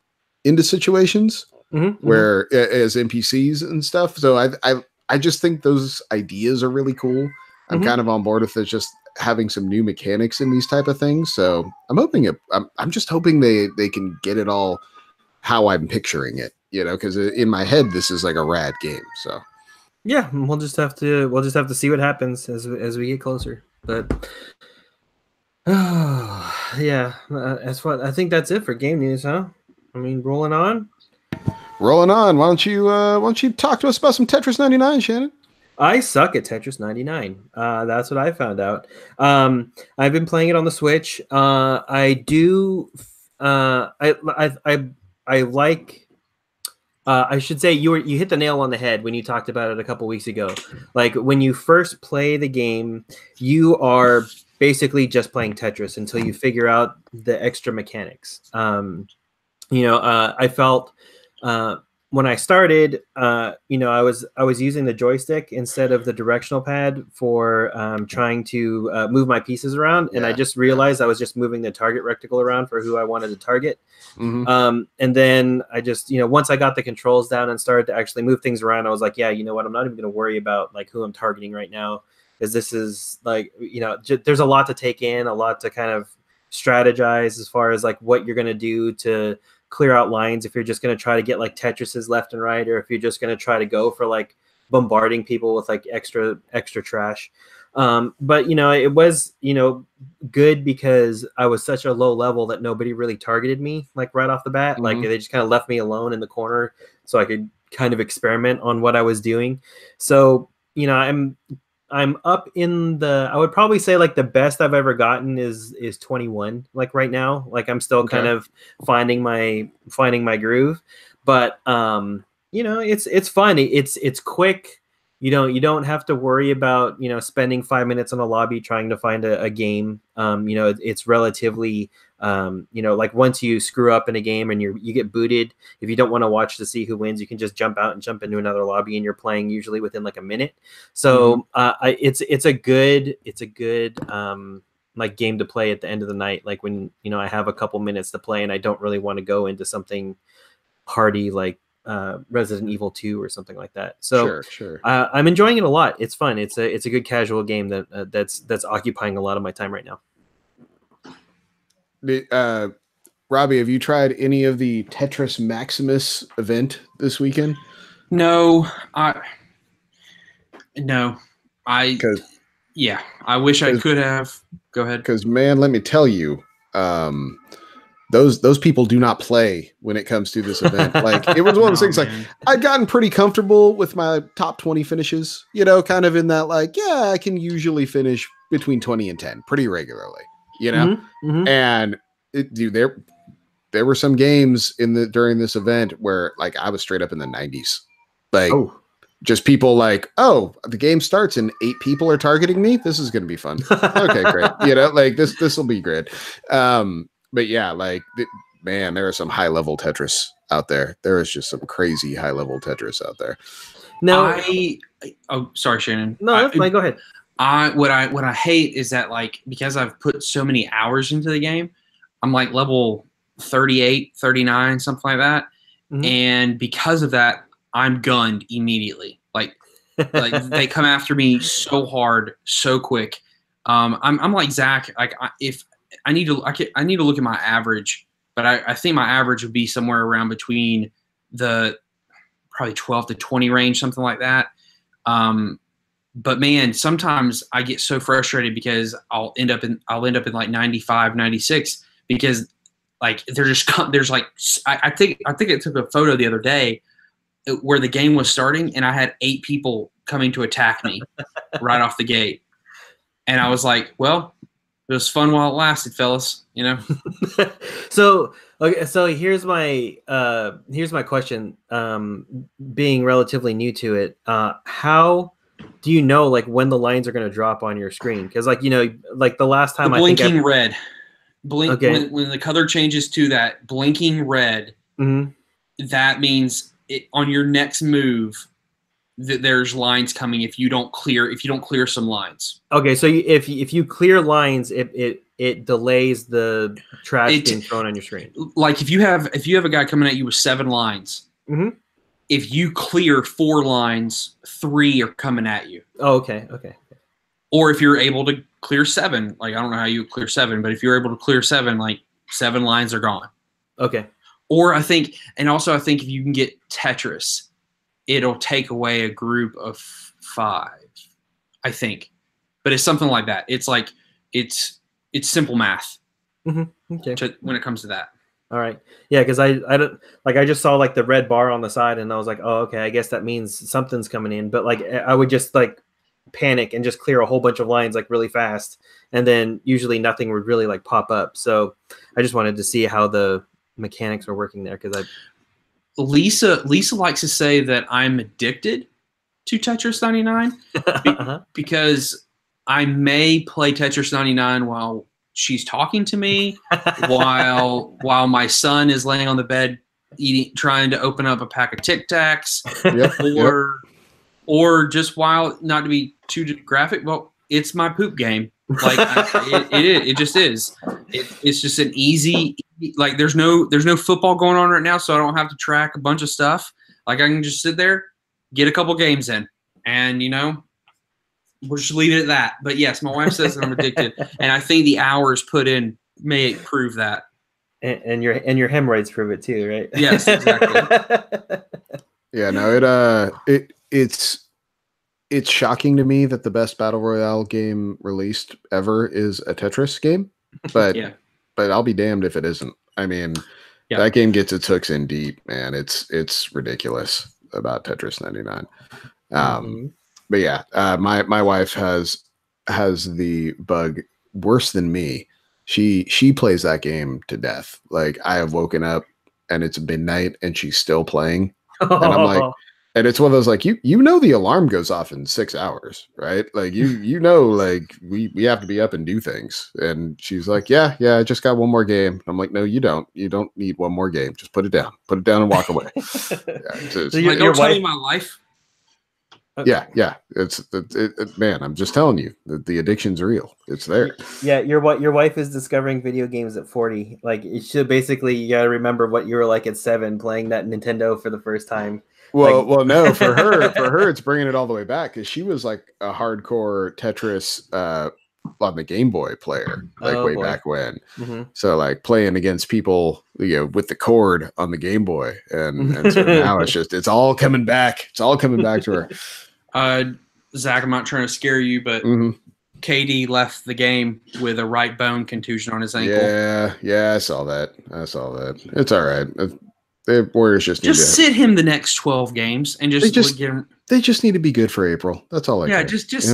into situations. where as NPCs and stuff. So I just think those ideas are really cool. I'm kind of on board with it, just having some new mechanics in these type of things. So I'm hoping I'm just hoping they can get it all how I'm picturing it, because in my head this is like a rad game. So yeah, we'll just have to see what happens as we get closer. But yeah, I think that's it for game news, huh? I mean, rolling on. Why don't you talk to us about some Tetris 99, Shannon? I suck at Tetris 99. That's what I found out. I've been playing it on the Switch. I do. I like. I should say you hit the nail on the head when you talked about it a couple weeks ago. Like when you first play the game, you are basically just playing Tetris until you figure out the extra mechanics. I felt when I started, I was using the joystick instead of the directional pad for trying to move my pieces around, and I just realized I was just moving the target rectangle around for who I wanted to target. And then I just, once I got the controls down and started to actually move things around, I was like, yeah, you know what, I'm not even going to worry about like who I'm targeting right now, because this is like, there's a lot to take in, a lot to kind of strategize as far as like what you're going to do to clear out lines, if you're just going to try to get like Tetrises left and right, or if you're just going to try to go for like bombarding people with like extra trash. But it was good because I was such a low level that nobody really targeted me like right off the bat. Like they just kind of left me alone in the corner so I could kind of experiment on what I was doing. So I'm up in I would probably say like the best I've ever gotten is 21. Like right now, like I'm still kind of finding my groove, but it's fun. It's quick. You don't have to worry about spending 5 minutes on a lobby trying to find a game. It's relatively like once you screw up in a game and you get booted, if you don't want to watch to see who wins, you can just jump out and jump into another lobby, and you're playing usually within like a minute. So it's a good like game to play at the end of the night, like when I have a couple minutes to play and I don't really want to go into something hardy like Resident Evil 2 or something like that. So sure. I'm enjoying it a lot. It's fun. It's a good casual game that's occupying a lot of my time right now. Robbie, have you tried any of the Tetris Maximus event this weekend? No, I wish I could have. Go ahead. Because man, let me tell you, those people do not play when it comes to this event. Like it was one of those things. Like I'd gotten pretty comfortable with my top 20 finishes, kind of in that like, I can usually finish between 20 and 10 pretty regularly, and there were some games during this event where like I was straight up in the 90s, like just people like, the game starts and 8 people are targeting me. This is going to be fun. Okay, great. Like this will be great. But yeah, like, man, there are some high level Tetris out there. There is just some crazy high level Tetris out there. No, sorry, Shannon. No, that's fine. Go ahead. What I hate is that like, because I've put so many hours into the game, I'm like level 38, 39, something like that. And because of that, I'm gunned immediately. Like they come after me so hard, so quick. I'm like Zach. Like I need to look at my average, but I think my average would be somewhere around between the probably 12 to 20 range, something like that. But man, sometimes I get so frustrated because I'll end up in like 95, 96 because like there's like I think I took a photo the other day where the game was starting and I had 8 people coming to attack me right off the gate, and I was like, well, it was fun while it lasted, fellas. So here's my question. Being relatively new to it, how do you know like when the lines are going to drop on your screen? Because like like the last time blinking red, when the color changes to that blinking red, that means on your next move that there's lines coming if you don't clear some lines. Okay, so if you clear lines, it delays the trash being thrown on your screen. Like if you have a guy coming at you with 7 lines Mhm. If you clear 4 lines, 3 are coming at you. Oh, okay. Okay. Or if you're able to clear 7, like I don't know how you clear 7, but if you're able to clear 7, like 7 lines are gone. Okay. Or I think if you can get Tetris, it'll take away a group of 5, I think. But it's something like that. It's like it's simple math Okay. when it comes to that. All right. Yeah, because I don't like I just saw like the red bar on the side and I was like, oh, okay, I guess that means something's coming in. But like I would just like panic and just clear a whole bunch of lines like really fast, and then usually nothing would really like pop up. So I just wanted to see how the mechanics were working there because Lisa likes to say that I'm addicted to Tetris 99 because I may play Tetris 99 while she's talking to me, while my son is laying on the bed trying to open up a pack of Tic Tacs, or just while, not to be too graphic, but it's my poop game. Like it just is. It's just an easy, like there's no football going on right now, so I don't have to track a bunch of stuff. Like I can just sit there, get a couple games in, and we'll just leave it at that. But yes, my wife says that I'm addicted, and I think the hours put in may prove that. And your hemorrhoids prove it too, right? Yes, exactly. Yeah, no, it's shocking to me that the best battle royale game released ever is a Tetris game, but but I'll be damned if it isn't. I mean, that game gets its hooks in deep, man. It's ridiculous about Tetris 99. But yeah, my wife has the bug worse than me. She plays that game to death. Like I have woken up and it's midnight and she's still playing, and I'm like. And it's one of those like you the alarm goes off in 6 hours, right? Like like we have to be up and do things. And she's like, yeah, I just got one more game. I'm like, no, you don't. You don't need one more game. Just put it down and walk away. So don't tell me my life. Yeah. It's man. I'm just telling you that the addiction's real. It's there. Yeah, your wife is discovering video games at 40. Like it should basically you got to remember what you were like at 7 playing that Nintendo for the first time. Well, no, for her, it's bringing it all the way back because she was like a hardcore Tetris on the Game Boy player, like way back when. So like playing against people, with the cord on the Game Boy, and so now it's all coming back. It's all coming back to her. Zach, I'm not trying to scare you, but KD left the game with a right bone contusion on his ankle. Yeah, I saw that. It's all right. The Warriors just need to sit him the next 12 games and just get him. They just need to be good for April. That's all I care. Just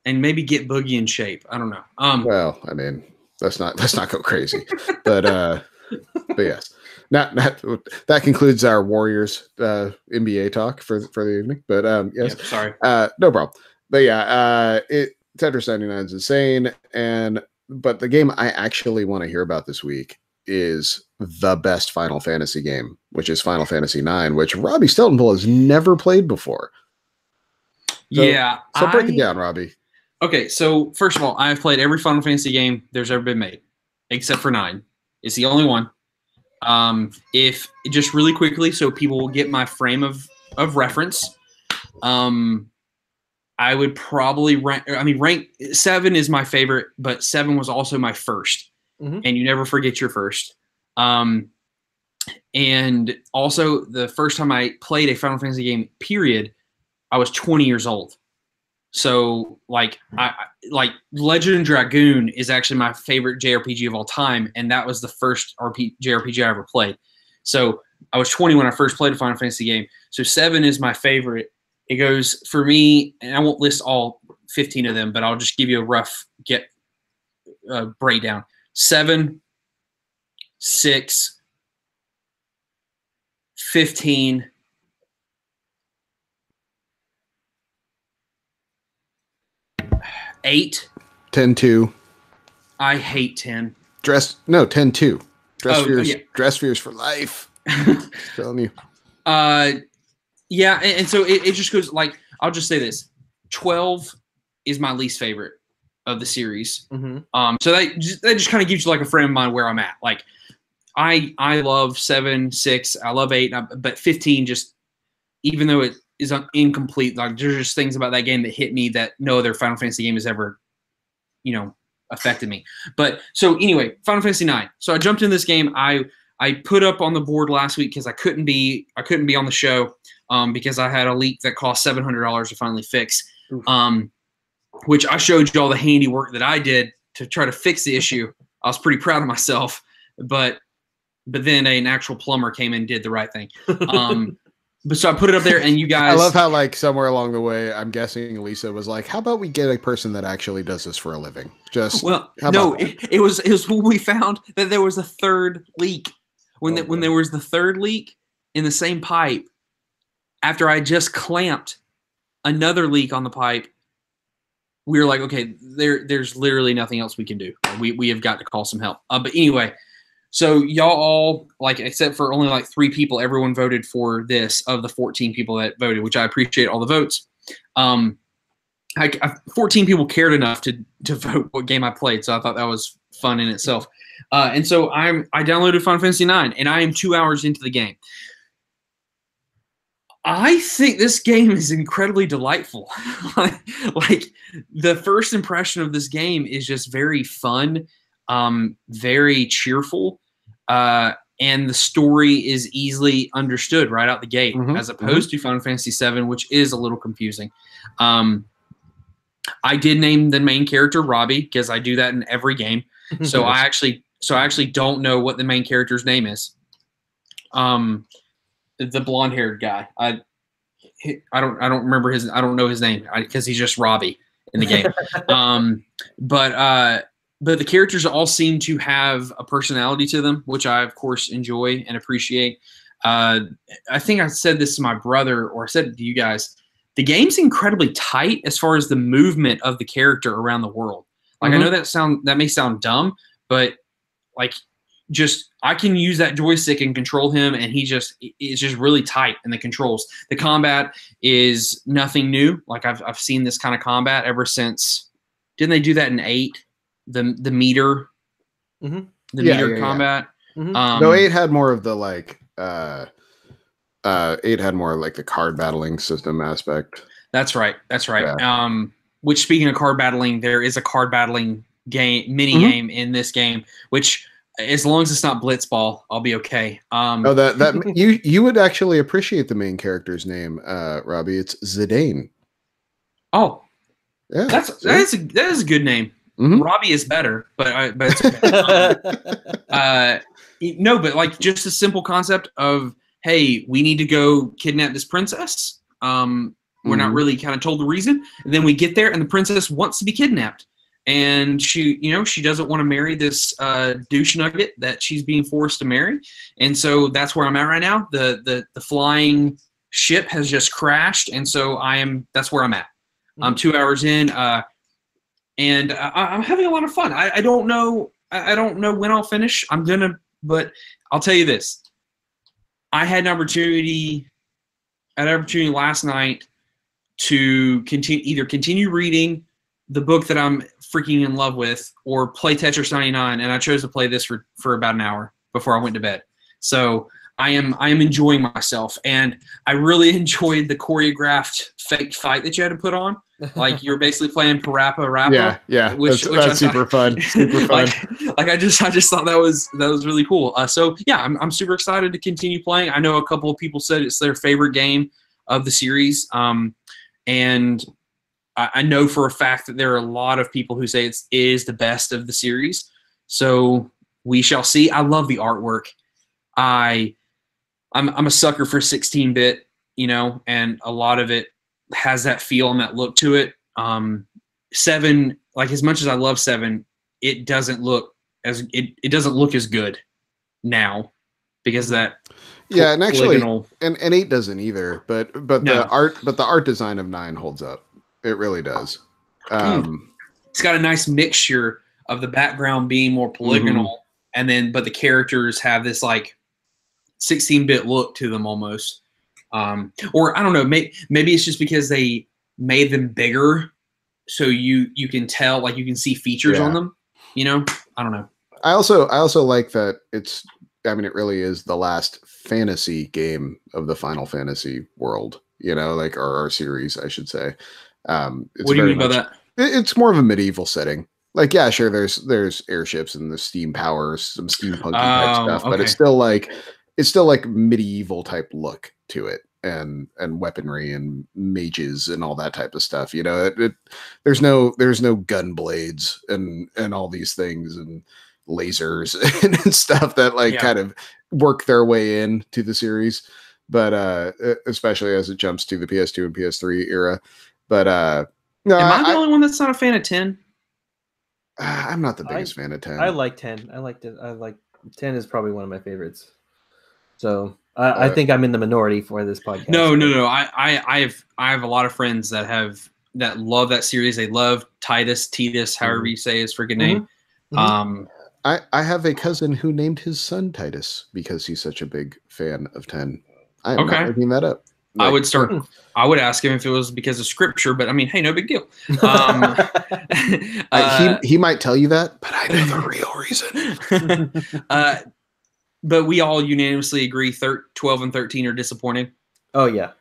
and maybe get Boogie in shape. I don't know. Well, I mean, let's not go crazy. but yes. That concludes our Warriors NBA talk for the evening. But yes. Sorry. No problem. But yeah, Tetris 99 is insane, but the game I actually want to hear about this week is the best Final Fantasy game, which is Final Fantasy IX, which Robbie Steltenpool has never played before. So break it down, Robbie. Okay, so first of all, I've played every Final Fantasy game there's ever been made, except for 9. It's the only one. If just really quickly, so people will get my frame of reference, I would probably rank 7 is my favorite, but 7 was also my first. And you never forget your first. And also the first time I played a Final Fantasy game, period, I was 20 years old. So like Legend and Dragoon is actually my favorite JRPG of all time, and that was the first JRPG I ever played. So I was 20 when I first played a Final Fantasy game. So 7 is my favorite. It goes for me, and I won't list all 15 of them, but I'll just give you a rough breakdown. 7, 6, 15, 8, 10-2. I hate 10. 10-2. Dress fears for life. Telling you. Yeah, and so it just goes like, I'll just say this: 12 is my least favorite of the series. So that just kind of gives you like a frame of mind where I'm at. Like, I love 7, 6. I love 8, but 15 just, even though it is incomplete, like there's just things about that game that hit me that no other Final Fantasy game has ever, affected me. But so anyway, Final Fantasy 9. So I jumped in this game. I put up on the board last week because I couldn't be on the show because I had a leak that cost $700 to finally fix. Which I showed you all the handiwork that I did to try to fix the issue. I was pretty proud of myself, but then an actual plumber came and did the right thing. But so I put it up there, and you guys. I love how, like, somewhere along the way, I'm guessing Lisa was like, "How about we get a person that actually does this for a living?" It was when we found that there was a third leak. When there was the third leak in the same pipe, after I just clamped another leak on the pipe, we were like, okay, there's literally nothing else we can do. We have got to call some help. But anyway. So y'all all, like, except for only like 3 people, everyone voted for this of the 14 people that voted, which I appreciate all the votes. 14 people cared enough to vote what game I played, so I thought that was fun in itself. And so I downloaded Final Fantasy 9, and I am 2 hours into the game. I think this game is incredibly delightful. Like the first impression of this game is just very fun, very cheerful. And the story is easily understood right out the gate, as opposed to Final Fantasy VII, which is a little confusing. I did name the main character Robbie because I do that in every game. So I actually don't know what the main character's name is. The blonde-haired guy. I don't remember his. I don't know his name because he's just Robbie in the game. But the characters all seem to have a personality to them, which I, of course, enjoy and appreciate. I think I said this to my brother, or I said it to you guys. The game's incredibly tight as far as the movement of the character around the world. Like, I know that may sound dumb, but like, just I can use that joystick and control him, and it's just really tight in the controls. The combat is nothing new. Like I've seen this kind of combat ever since. Didn't they do that in 8? The meter, meter combat. No, 8 had more of the 8 had more like the card battling system aspect. That's right. Yeah. Which, speaking of card battling, there is a card battling mini game in this game, which, as long as it's not Blitzball, I'll be okay. That you would actually appreciate the main character's name, Robbie. It's Zidane. Oh, yeah, that is a good name. Robbie is better, but it's okay. No, but like just a simple concept of, hey, we need to go kidnap this princess. We're not really kind of told the reason. And then we get there, and the princess wants to be kidnapped, and she doesn't want to marry this douche nugget that she's being forced to marry. And so that's where I'm at right now. The flying ship has just crashed, and so that's where I'm at. I'm 2 hours in. And I'm having a lot of fun. I don't know when I'll finish. But I'll tell you this: I had an opportunity last night to continue reading the book that I'm freaking in love with, or play Tetris 99, and I chose to play this for about an hour before I went to bed. So I am enjoying myself, and I really enjoyed the choreographed fake fight that you had to put on. Like, you're basically playing Parappa Rappa. Yeah, which that's super fun. Super fun. Like I just thought that was really cool. So yeah, I'm super excited to continue playing. I know a couple of people said it's their favorite game of the series, and I know for a fact that there are a lot of people who say it is the best of the series. So we shall see. I love the artwork. I'm a sucker for 16-bit, and a lot of it has that feel and that look to it. 7, like, as much as I love 7, it doesn't look as good now because that. Yeah, and actually, and 8 doesn't either. But the art design of 9 holds up. It really does. It's got a nice mixture of the background being more polygonal, but the characters have this like 16-bit look to them almost. Or I don't know, maybe it's just because they made them bigger, so you can tell, like, you can see features on them. I don't know. I also like that it's I mean, it really is the last fantasy game of the Final Fantasy world, like our series, I should say. It's What do you very mean by much- that? It's more of a medieval setting. Like, yeah, sure, there's airships and the steam powers, some steampunky type stuff, but okay. it's still like medieval type look to it, and weaponry and mages and all that type of stuff. There's no gun blades and all these things and lasers and stuff that kind of work their way into the series, but especially as it jumps to the PS2 and PS3 era. But no, am I the only one that's not a fan of 10? I'm not the biggest fan of 10. I like 10. I like 10 is probably one of my favorites. So I think I'm in the minority for this podcast. No. I have a lot of friends that love that series. They love Titus, however you say his freaking name. I have a cousin who named his son Titus because he's such a big fan of 10. I am not making that up. I would ask him if it was because of scripture, but I mean, hey, no big deal. He might tell you that, but I know the real reason. But we all unanimously agree 12 and 13 are disappointing. Oh, yeah.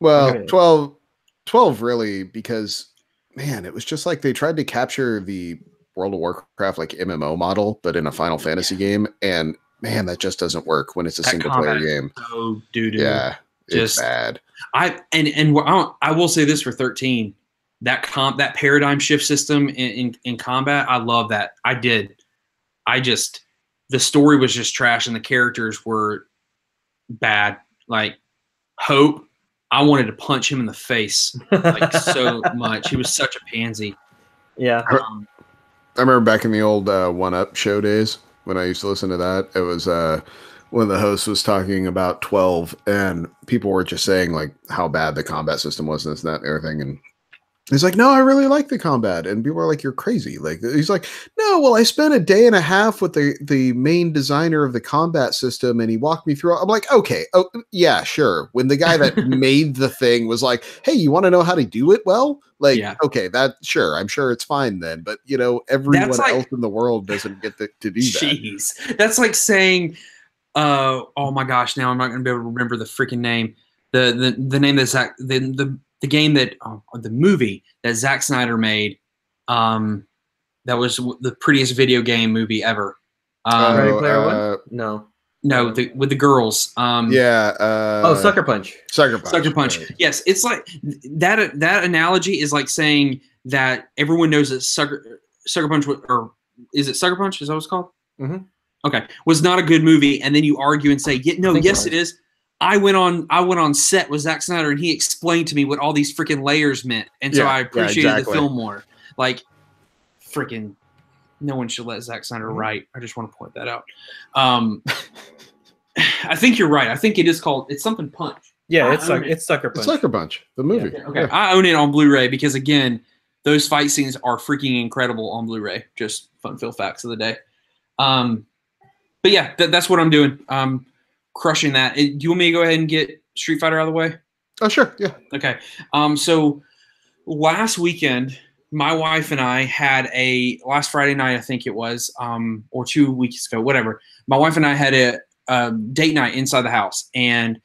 Well, 12 really, because, man, it was just like they tried to capture the World of Warcraft like MMO model, but in a Final Fantasy game. And, man, that just doesn't work when it's a single-player game. Oh, dude. Yeah, it's bad. I will say this for 13. That paradigm shift system in combat, I love that. I did. The story was just trash and the characters were bad. Like Hope, I wanted to punch him in the face like so much. He was such a pansy. Yeah. I remember back in the old 1UP show days when I used to listen to that. It was one of the hosts was talking about 12 and people were just saying like how bad the combat system was and this and that and everything. And he's like, no, I really like the combat. And people are like, you're crazy. Like, he's like, no, well, I spent a day and a half with the main designer of the combat system and he walked me through. I'm like, okay. Oh, yeah, sure. When the guy that made the thing was like, hey, you want to know how to do it? Well, like, okay, sure. I'm sure it's fine then. But, everyone else in the world doesn't get to do that. Jeez. That's like saying, oh my gosh, now I'm not going to be able to remember the freaking name. The name that's the game that the movie that Zack Snyder made, that was the prettiest video game movie ever. Ready Player One? No, with the girls. Sucker Punch. Sucker Punch. Right. Yes, it's like that. That analogy is like saying that everyone knows that Sucker Punch, or is it Sucker Punch? Is that what it's called? Mm-hmm. Okay, was not a good movie, and then you argue and say, yes, it is. I went on set with Zack Snyder and he explained to me what all these freaking layers meant. And so I appreciated the film more. Like, freaking, no one should let Zack Snyder write. I just want to point that out. I think you're right. I think it's something Punch. Yeah, it's Sucker Punch. It's Sucker Punch, the movie. Yeah, okay. Yeah. I own it on Blu-ray because, again, those fight scenes are freaking incredible on Blu-ray. Just fun Phil facts of the day. But yeah, that's what I'm doing. Crushing that. Do you want me to go ahead and get Street Fighter out of the way? Oh, sure. Yeah. Okay. So last weekend, my wife and I had last Friday night, I think it was, or 2 weeks ago, whatever. My wife and I had a date night inside the house, and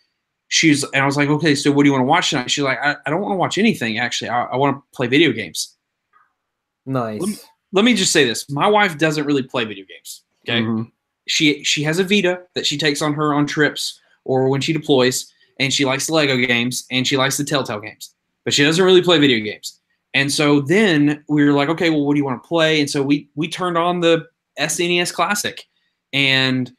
I was like, okay, so what do you want to watch tonight? She's like, I don't want to watch anything. Actually, I want to play video games. Nice. Let me just say this. My wife doesn't really play video games. Okay. Mm-hmm. She has a Vita that she takes on trips or when she deploys, and she likes the Lego games and she likes the Telltale games, but she doesn't really play video games. And so then we were like, okay, well, what do you want to play? And so we turned on the SNES Classic, and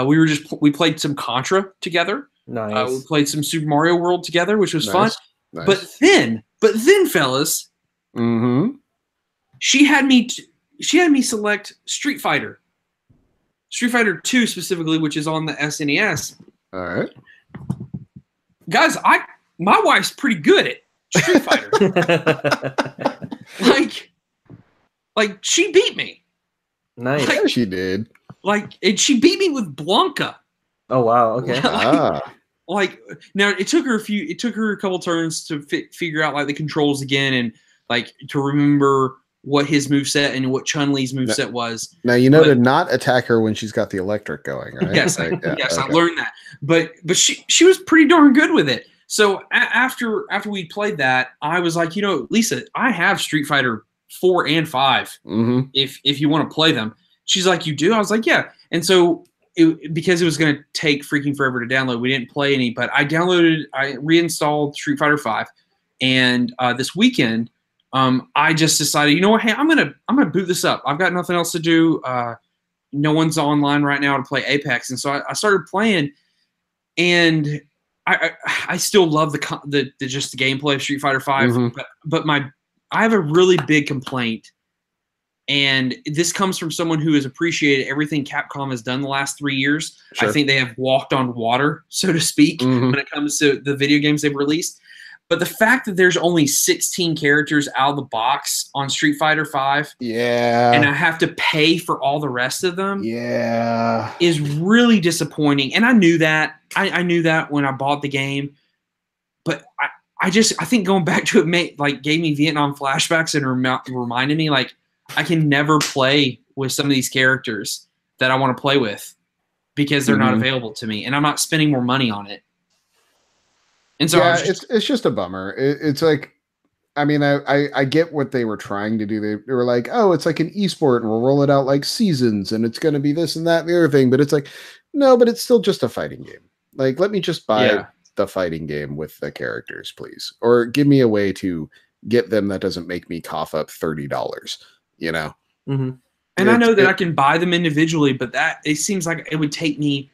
we played some Contra together. Nice. We played some Super Mario World together, which was fun. Nice. But then, fellas, she had me select Street Fighter 2 specifically, which is on the SNES. All right. Guys, my wife's pretty good at Street Fighter. like she beat me. Nice. Yeah, she did. And she beat me with Blanca. Oh wow, okay. Now it took her a couple turns to figure out like the controls again, and like to remember what his moveset and what Chun-Li's moveset was. Now you know to not attack her when she's got the electric going, right? Yes, Like, yes, okay. I learned that. But she was pretty darn good with it. So after we played that, I was like, Lisa, I have Street Fighter 4 and 5. Mm-hmm. If you want to play them. She's like, you do? I was like, yeah. And so because it was going to take freaking forever to download, we didn't play any. But I reinstalled Street Fighter 5, and this weekend, I just decided, hey, I'm gonna boot this up. I've got nothing else to do. No one's online right now to play Apex, and so I started playing, and I still love the just the gameplay of Street Fighter 5. Mm-hmm. But I have a really big complaint, and this comes from someone who has appreciated everything Capcom has done the last 3 years. Sure. I think they have walked on water, so to speak, mm-hmm. when it comes to the video games they've released. But the fact that there's only 16 characters out of the box on Street Fighter 5, and I have to pay for all the rest of them, is really disappointing. And I knew that. I knew that when I bought the game. But I think going back to it gave me Vietnam flashbacks and reminded me I can never play with some of these characters that I want to play with because they're not available to me, and I'm not spending more money on it. And so it's just a bummer. It's like, I mean, I get what they were trying to do. They were like, oh, it's like an esport, and we'll roll it out like seasons, and it's going to be this and that and the other thing. But it's like, no, but it's still just a fighting game. Like, let me just buy the fighting game with the characters, please, or give me a way to get them that doesn't make me cough up $30. Mm-hmm. And I know that I can buy them individually, but that it seems like it would take me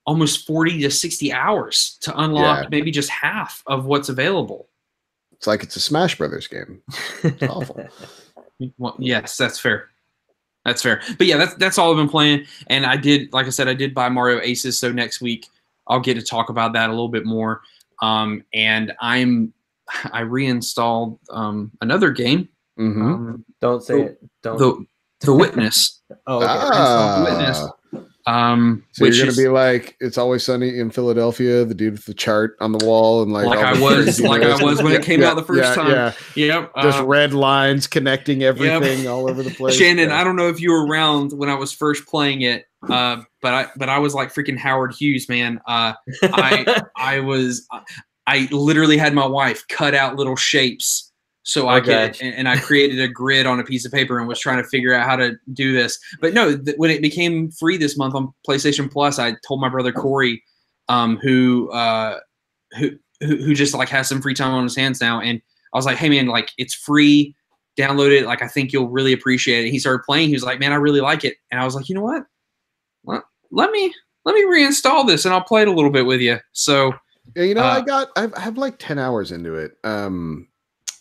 almost 40 to 60 hours to unlock maybe just half of what's available. It's like it's a Smash Brothers game. It's awful. Well, yes, that's fair. That's fair. But yeah, that's all I've been playing. And I did, like I said, I did buy Mario Aces. So next week I'll get to talk about that a little bit more. And I reinstalled another game. Mm-hmm. Don't say it. Don't. The Witness. Oh, okay. The Witness. So you're going to be like, It's Always Sunny in Philadelphia, the dude with the chart on the wall, and like I was when it came out the first time. Yeah. Yep. Just red lines connecting everything all over the place. Shannon, I don't know if you were around when I was first playing it, but I was like freaking Howard Hughes, man. I literally had my wife cut out little shapes. So I could, and I created a grid on a piece of paper and was trying to figure out how to do this. But no, when it became free this month on PlayStation Plus, I told my brother Corey, who just like has some free time on his hands now, and I was like, "Hey man, like it's free, download it. Like I think you'll really appreciate it." He started playing. He was like, "Man, I really like it," and I was like, "You know what? Let me reinstall this and I'll play it a little bit with you." So I have like 10 hours into it.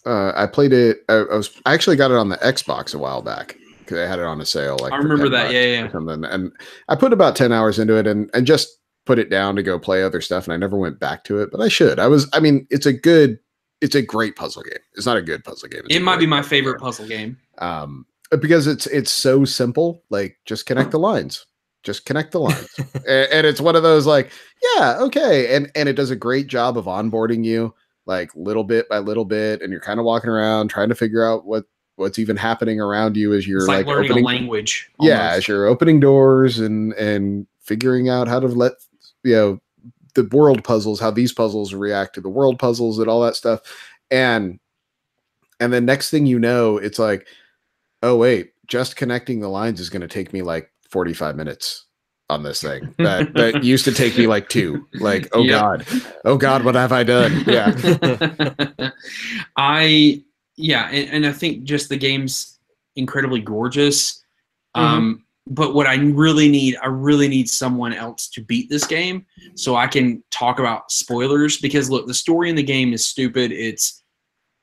I played it. I actually got it on the Xbox a while back because I had it on a sale. Like I remember that, yeah. Something. And I put about 10 hours into it and just put it down to go play other stuff. And I never went back to it, but I should. It's a great puzzle game. It's not a good puzzle game. It might be my favorite puzzle game. Because it's so simple. Like just connect the lines. Just connect the lines. and it's one of those like, yeah, okay. And it does a great job of onboarding you. Like little bit by little bit, and you're kind of walking around trying to figure out what's even happening around you as you're it's like learning opening a language. Almost. Yeah, as you're opening doors and figuring out how to let the world puzzles, how these puzzles react to the world puzzles and all that stuff. And then next thing you know, it's like, oh wait, just connecting the lines is going to take me like 45 minutes. On this thing that used to take me like 2. Like, oh God, what have I done? Yeah. And I think just the game's incredibly gorgeous. But what I really need someone else to beat this game so I can talk about spoilers, because look, the story in the game is stupid. It's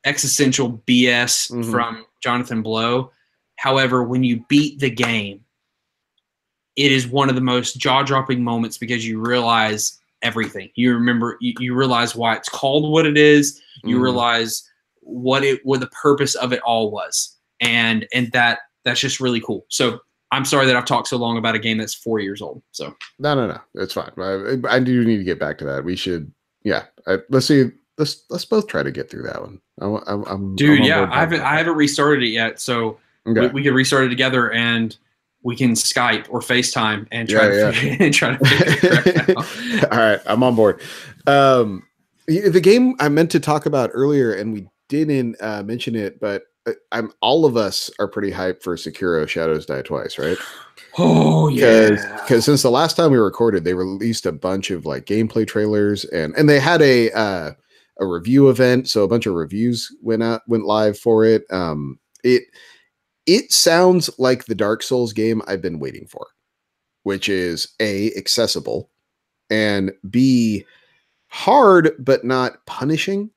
existential BS from Jonathan Blow. However, when you beat the game, it is one of the most jaw-dropping moments because you realize everything. You remember, you realize why it's called what it is. You realize what the purpose of it all was, and that's just really cool. So I'm sorry that I've talked so long about a game that's 4 years old. So no, it's fine. I do need to get back to that. We should, let's see let's both try to get through that one. Dude, I'm on yeah, board for that. I haven't restarted it yet, so Okay. we could restart it together and we can Skype or FaceTime and try to figure it out. All right, I'm on board. The game I meant to talk about earlier, and we didn't mention it, but all of us are pretty hyped for Sekiro: Shadows Die Twice, right? Oh yeah, because since the last time we recorded, they released a bunch of like gameplay trailers, and they had a review event, so a bunch of reviews went live for it. It sounds like the Dark Souls game I've been waiting for, which is A, accessible, and B, hard but not punishing.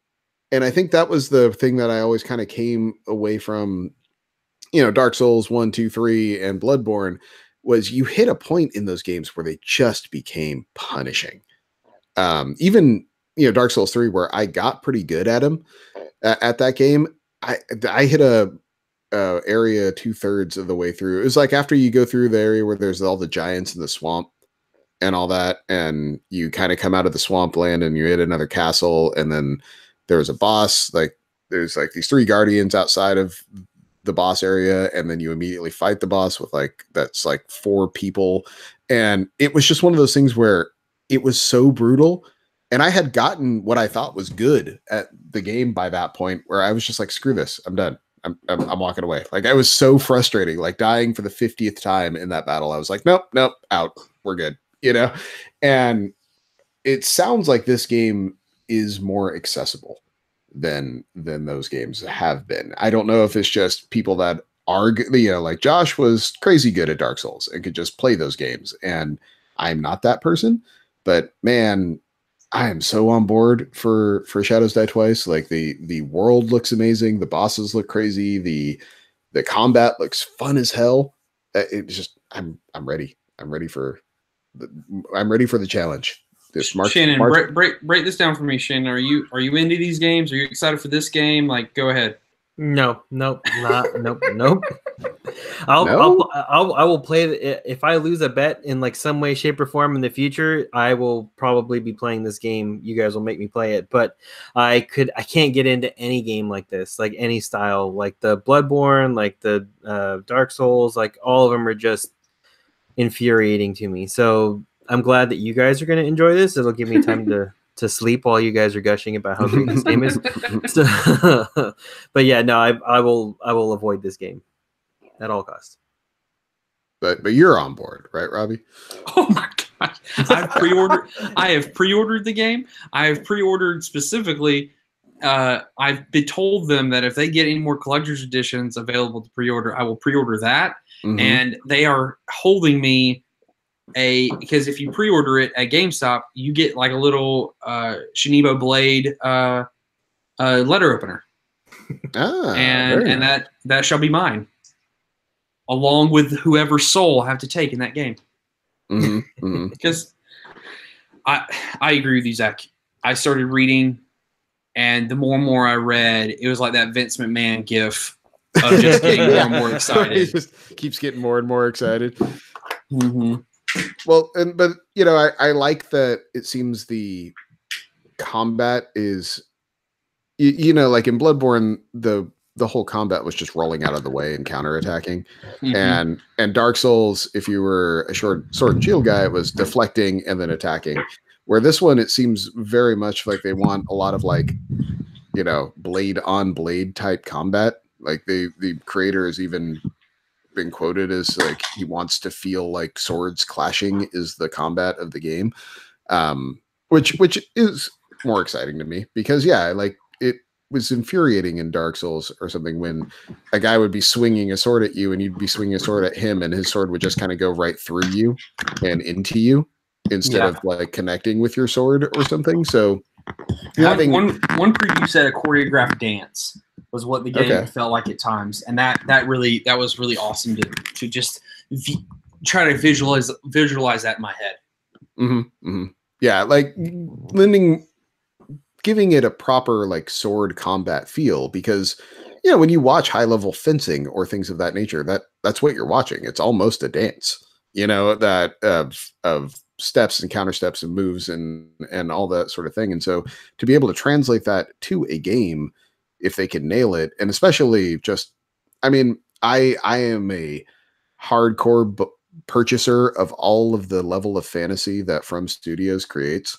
And I think that was the thing that I always kind of came away from, Dark Souls 1, 2, 3, and Bloodborne, was you hit a point in those games where they just became punishing. Even, Dark Souls 3, where I got pretty good at them at that game, I hit a area 2/3 of the way through. It was like after you go through the area where there's all the giants in the swamp and all that, and you kind of come out of the swampland and you hit another castle, and then there was a boss. Like there's like these 3 guardians outside of the boss area, and then you immediately fight the boss with that's 4 people, and it was just one of those things where it was so brutal. And I had gotten what I thought was good at the game by that point, where I was just like, screw this, I'm done. I'm walking away. Like I was so frustrating, like dying for the 50th time in that battle. I was like, nope, out. We're good. And it sounds like this game is more accessible than those games have been. I don't know if it's just people that are, like Josh was crazy good at Dark Souls and could just play those games. And I'm not that person, but man, I am so on board for Shadows Die Twice. Like the world looks amazing. The bosses look crazy. The combat looks fun as hell. It's just, I'm ready. I'm ready for the challenge. Shannon, break this down for me, Shannon. Are you into these games? Are you excited for this game? Like, go ahead. Nope. I will play it if I lose a bet in like some way, shape, or form in the future. I will probably be playing this game. You guys will make me play it, but I can't get into any game like this, like any style, like the Bloodborne, like the Dark Souls, like all of them are just infuriating to me. So I'm glad that you guys are going to enjoy this. It'll give me time to sleep while you guys are gushing about how great this game is. But yeah, no, I will avoid this game at all costs. But you're on board, right, Robbie? Oh my gosh. I have pre-ordered the game. I have pre-ordered specifically. I've been told them that if they get any more collector's editions available to pre-order, I will pre-order that. Mm-hmm. And they are holding me because if you pre-order it at GameStop, you get like a little Shinibo Blade letter opener. And that shall be mine, along with whoever's soul I have to take in that game. Mm-hmm. Because I agree with you, Zach. I started reading, and the more and more I read, it was like that Vince McMahon gif of just getting more and more excited. He just keeps getting more and more excited. Mm-hmm. Well, but I like that it seems the combat is, like in Bloodborne, the whole combat was just rolling out of the way and counterattacking. Mm-hmm. And Dark Souls, if you were a short sword and shield guy, it was deflecting and then attacking. Where this one, it seems very much like they want a lot of like, blade on blade type combat. Like the creator has even been quoted as like he wants to feel like swords clashing is the combat of the game, which is more exciting to me because like it was infuriating in Dark Souls or something when a guy would be swinging a sword at you and you'd be swinging a sword at him and his sword would just kind of go right through you and into you instead of like connecting with your sword or something. So having one preview said a choreographed dance was what the game felt like at times, and that was really awesome to just try to visualize that in my head. Mm-hmm, mm-hmm. Yeah, like giving it a proper like sword combat feel, because when you watch high level fencing or things of that nature, that's what you're watching. It's almost a dance, that of steps and counter steps and moves and all that sort of thing. And so to be able to translate that to a game, if they can nail it, and especially just, I mean, I am a hardcore purchaser of all of the level of fantasy that From Studios creates.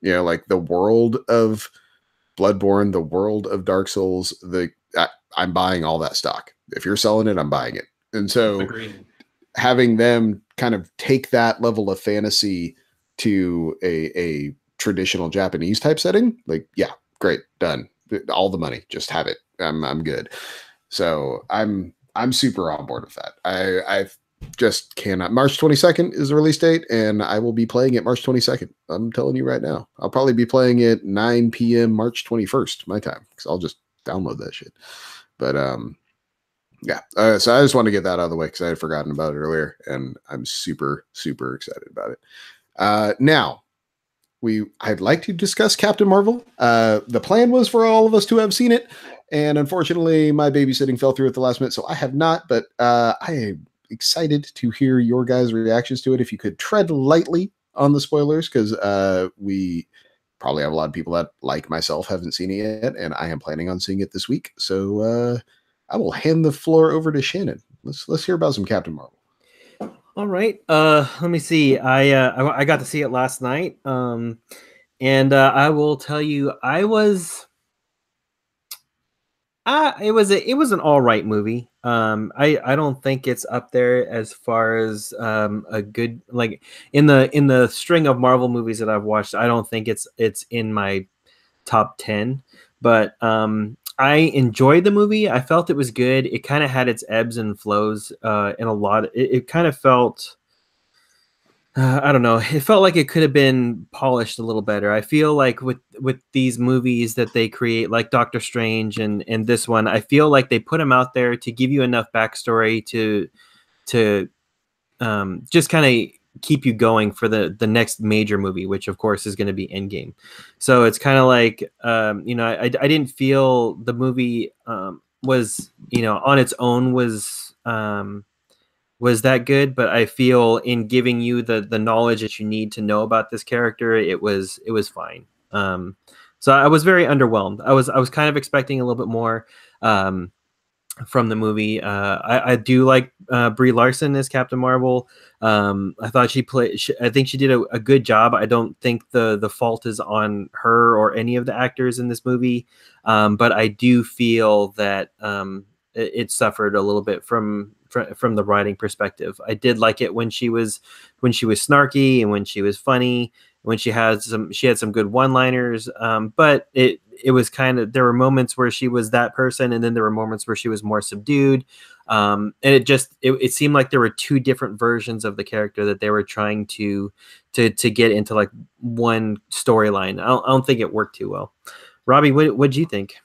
You know, like the world of Bloodborne, the world of Dark Souls, I'm buying all that stock. If you're selling it, I'm buying it. And so Agreed. having them kind of take that level of fantasy to a traditional Japanese type setting, like, yeah, great, done. All the money, just have it. I'm good. So I'm super on board with that. I just cannot. March 22nd is the release date, and I will be playing it March 22nd. I'm telling you right now. I'll probably be playing it 9 p.m. March 21st, my time, because I'll just download that shit. But yeah. So I just want to get that out of the way because I had forgotten about it earlier, and I'm super, super excited about it. Now, I'd like to discuss Captain Marvel. The plan was for all of us to have seen it, and unfortunately, my babysitting fell through at the last minute, so I have not. But I am excited to hear your guys' reactions to it. If you could tread lightly on the spoilers, because we probably have a lot of people that, like myself, haven't seen it yet, and I am planning on seeing it this week. So I will hand the floor over to Shannon. Let's hear about some Captain Marvel. All right. Let me see. I got to see it last night. And I will tell you, it was an all right movie. I don't think it's up there as far as a good, like, in the string of Marvel movies that I've watched. I don't think it's in my top 10, but I enjoyed the movie. I felt it was good. It kind of had its ebbs and flows, and a lot. It kind of felt, I don't know. It felt like it could have been polished a little better. I feel like with these movies that they create, like Doctor Strange and this one, I feel like they put them out there to give you enough backstory to just kind of keep you going for the next major movie, which of course is going to be Endgame. So it's kind of like, I didn't feel the movie was, on its own was that good, but I feel in giving you the knowledge that you need to know about this character, it was fine. So I was very underwhelmed. I was kind of expecting a little bit more from the movie. I do like Brie Larson as Captain Marvel. I thought I think she did a good job. I don't think the fault is on her or any of the actors in this movie. But I do feel that it suffered a little bit from the writing perspective. I did like it when she was snarky and when she was funny, when she had some good one-liners. But it was kind of, there were moments where she was that person, and then there were moments where she was more subdued. And it seemed like there were two different versions of the character that they were trying to get into like one storyline. I don't think it worked too well. Robbie, what'd you think?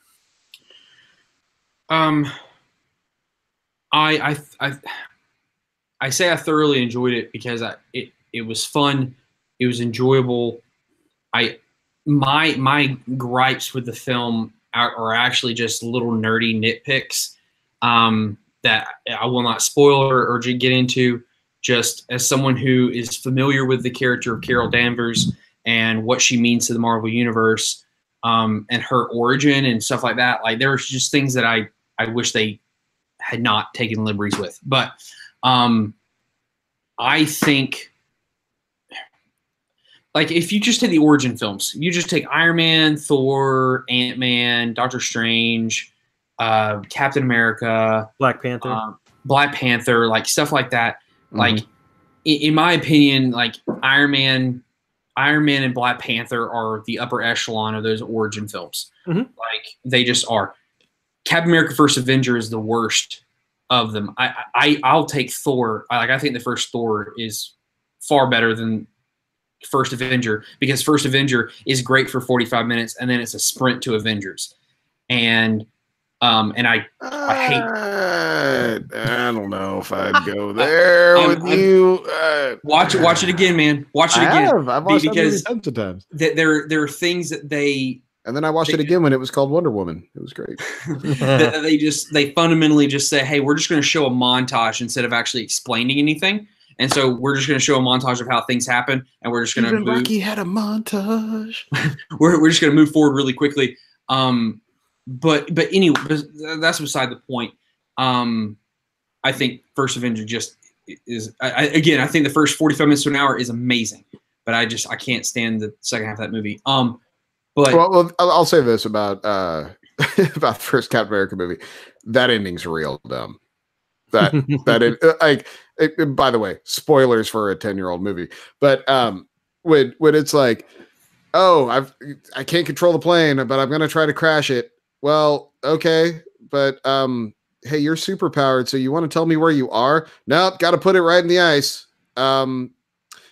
I say I thoroughly enjoyed it because it was fun, it was enjoyable. My gripes with the film are actually just little nerdy nitpicks that I will not spoil or get into. Just as someone who is familiar with the character of Carol Danvers and what she means to the Marvel Universe, and her origin and stuff like that, like there's just things that I wish they had not taken liberties with. But I think, like, if you just take the origin films, you just take Iron Man, Thor, Ant-Man, Doctor Strange, Captain America, Black Panther, like stuff like that. Mm-hmm. Like, in my opinion, like Iron Man and Black Panther are the upper echelon of those origin films. Mm-hmm. Like, they just are. Captain America: First Avenger is the worst of them. I'll take Thor. I think the first Thor is far better than First Avenger, because First Avenger is great for 45 minutes and then it's a sprint to Avengers. And I hate. I don't know if I'd go there with you. Watch it again, man. Watch it again. I've watched it tons of times. There are things that they. And then I watched it again when it was called Wonder Woman. It was great. they fundamentally just say, hey, we're just going to show a montage instead of actually explaining anything. And so we're just going to show a montage of how things happen, and we're just going to Even Rocky had a montage. we're just going to move forward really quickly. But anyway, that's beside the point. I think First Avenger just is. I think the first 45 minutes to an hour is amazing, but I can't stand the second half of that movie. But well, I'll say this about about the first Captain America movie: that ending's real dumb. By the way, spoilers for a 10-year-old movie, but when it's like, oh, I can't control the plane, but I'm gonna try to crash it. Well, okay, but hey, you're super powered, so you want to tell me where you are? Nope, got to put it right in the ice.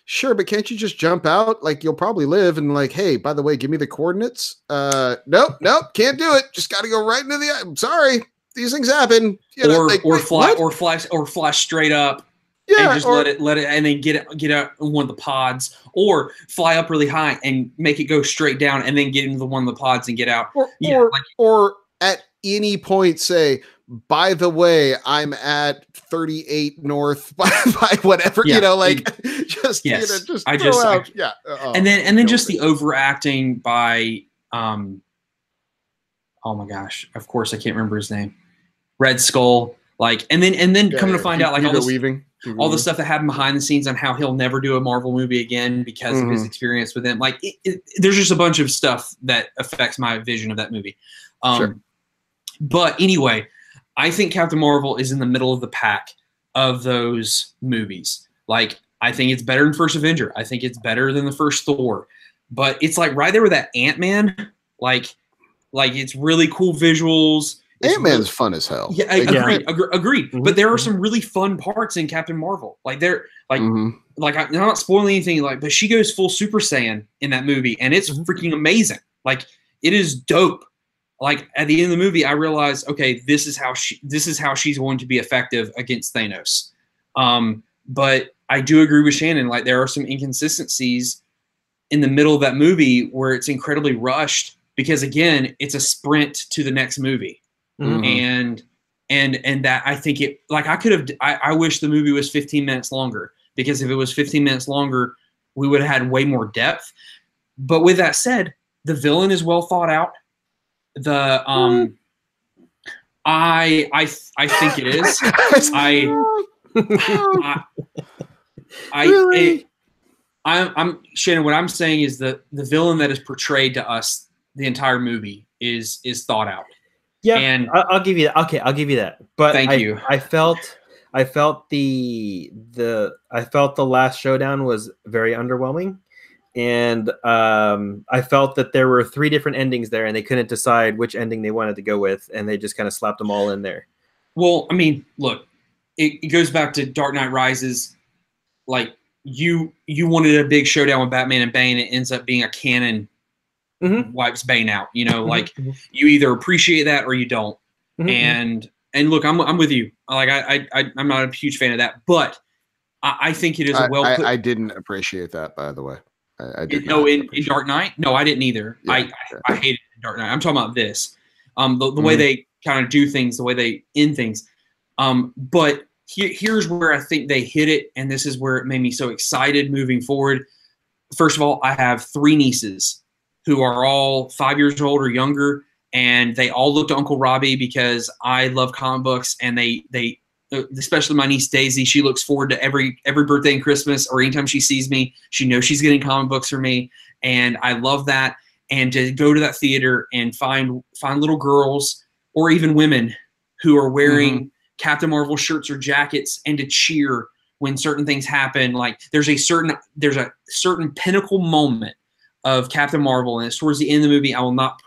Sure, but can't you just jump out? Like, you'll probably live. And like, hey, by the way, give me the coordinates. Nope, can't do it. Just got to go right into the ice. I'm sorry, these things happen. Or fly straight up. Yeah, and just let it, and then get out in one of the pods, or fly up really high and make it go straight down, and then get into one of the pods and get out. Or at any point say, by the way, I'm at 38 North by whatever, just throw out. And then just the overacting by, oh my gosh, of course I can't remember his name, Red Skull, and then come to find out all the stuff that happened behind the scenes on how he'll never do a Marvel movie again because of his experience with them. There's just a bunch of stuff that affects my vision of that movie. Sure. But anyway, I think Captain Marvel is in the middle of the pack of those movies. I think it's better than First Avenger. I think it's better than the first Thor. But it's right there with that Ant-Man. It's really cool visuals. Ant-Man's fun as hell. Yeah, agreed. Mm-hmm. But there are some really fun parts in Captain Marvel. I'm not spoiling anything. But she goes full Super Saiyan in that movie, and it's freaking amazing. It is dope. At the end of the movie, I realized, okay, this is how she's going to be effective against Thanos. But I do agree with Shannon. There are some inconsistencies in the middle of that movie where it's incredibly rushed because, again, it's a sprint to the next movie. Mm-hmm. And that I think it I wish the movie was 15 minutes longer, because if it was 15 minutes longer, we would have had way more depth. But with that said, the villain is well thought out. I think it is. I'm Shannon. What I'm saying is that the villain that is portrayed to us the entire movie is thought out. Yeah, and I'll give you that. Okay, I'll give you that. But thank you. I felt the last showdown was very underwhelming. And I felt that there were 3 different endings there, and they couldn't decide which ending they wanted to go with, and they just kind of slapped them all in there. Well, I mean, look, it goes back to Dark Knight Rises. You wanted a big showdown with Batman and Bane, it ends up being a cannon wipes Bane out. You either appreciate that or you don't. Mm-hmm. And look, I'm with you. I'm not a huge fan of that, but I think it is a well. I didn't appreciate that, by the way. I did in Dark Knight? No, I didn't either. Yeah, I hated Dark Knight. I'm talking about this. The way they kind of do things, the way they end things. But here's where I think they hit it, and this is where it made me so excited moving forward. First of all, I have 3 nieces who are all 5 years old or younger, and they all look to Uncle Robbie because I love comic books, and they especially my niece Daisy, she looks forward to every birthday and Christmas, or anytime she sees me, she knows she's getting comic books from me. And I love that. And to go to that theater and find little girls or even women who are wearing Captain Marvel shirts or jackets, and to cheer when certain things happen. There's a certain pinnacle moment of Captain Marvel, and it's towards the end of the movie. I will not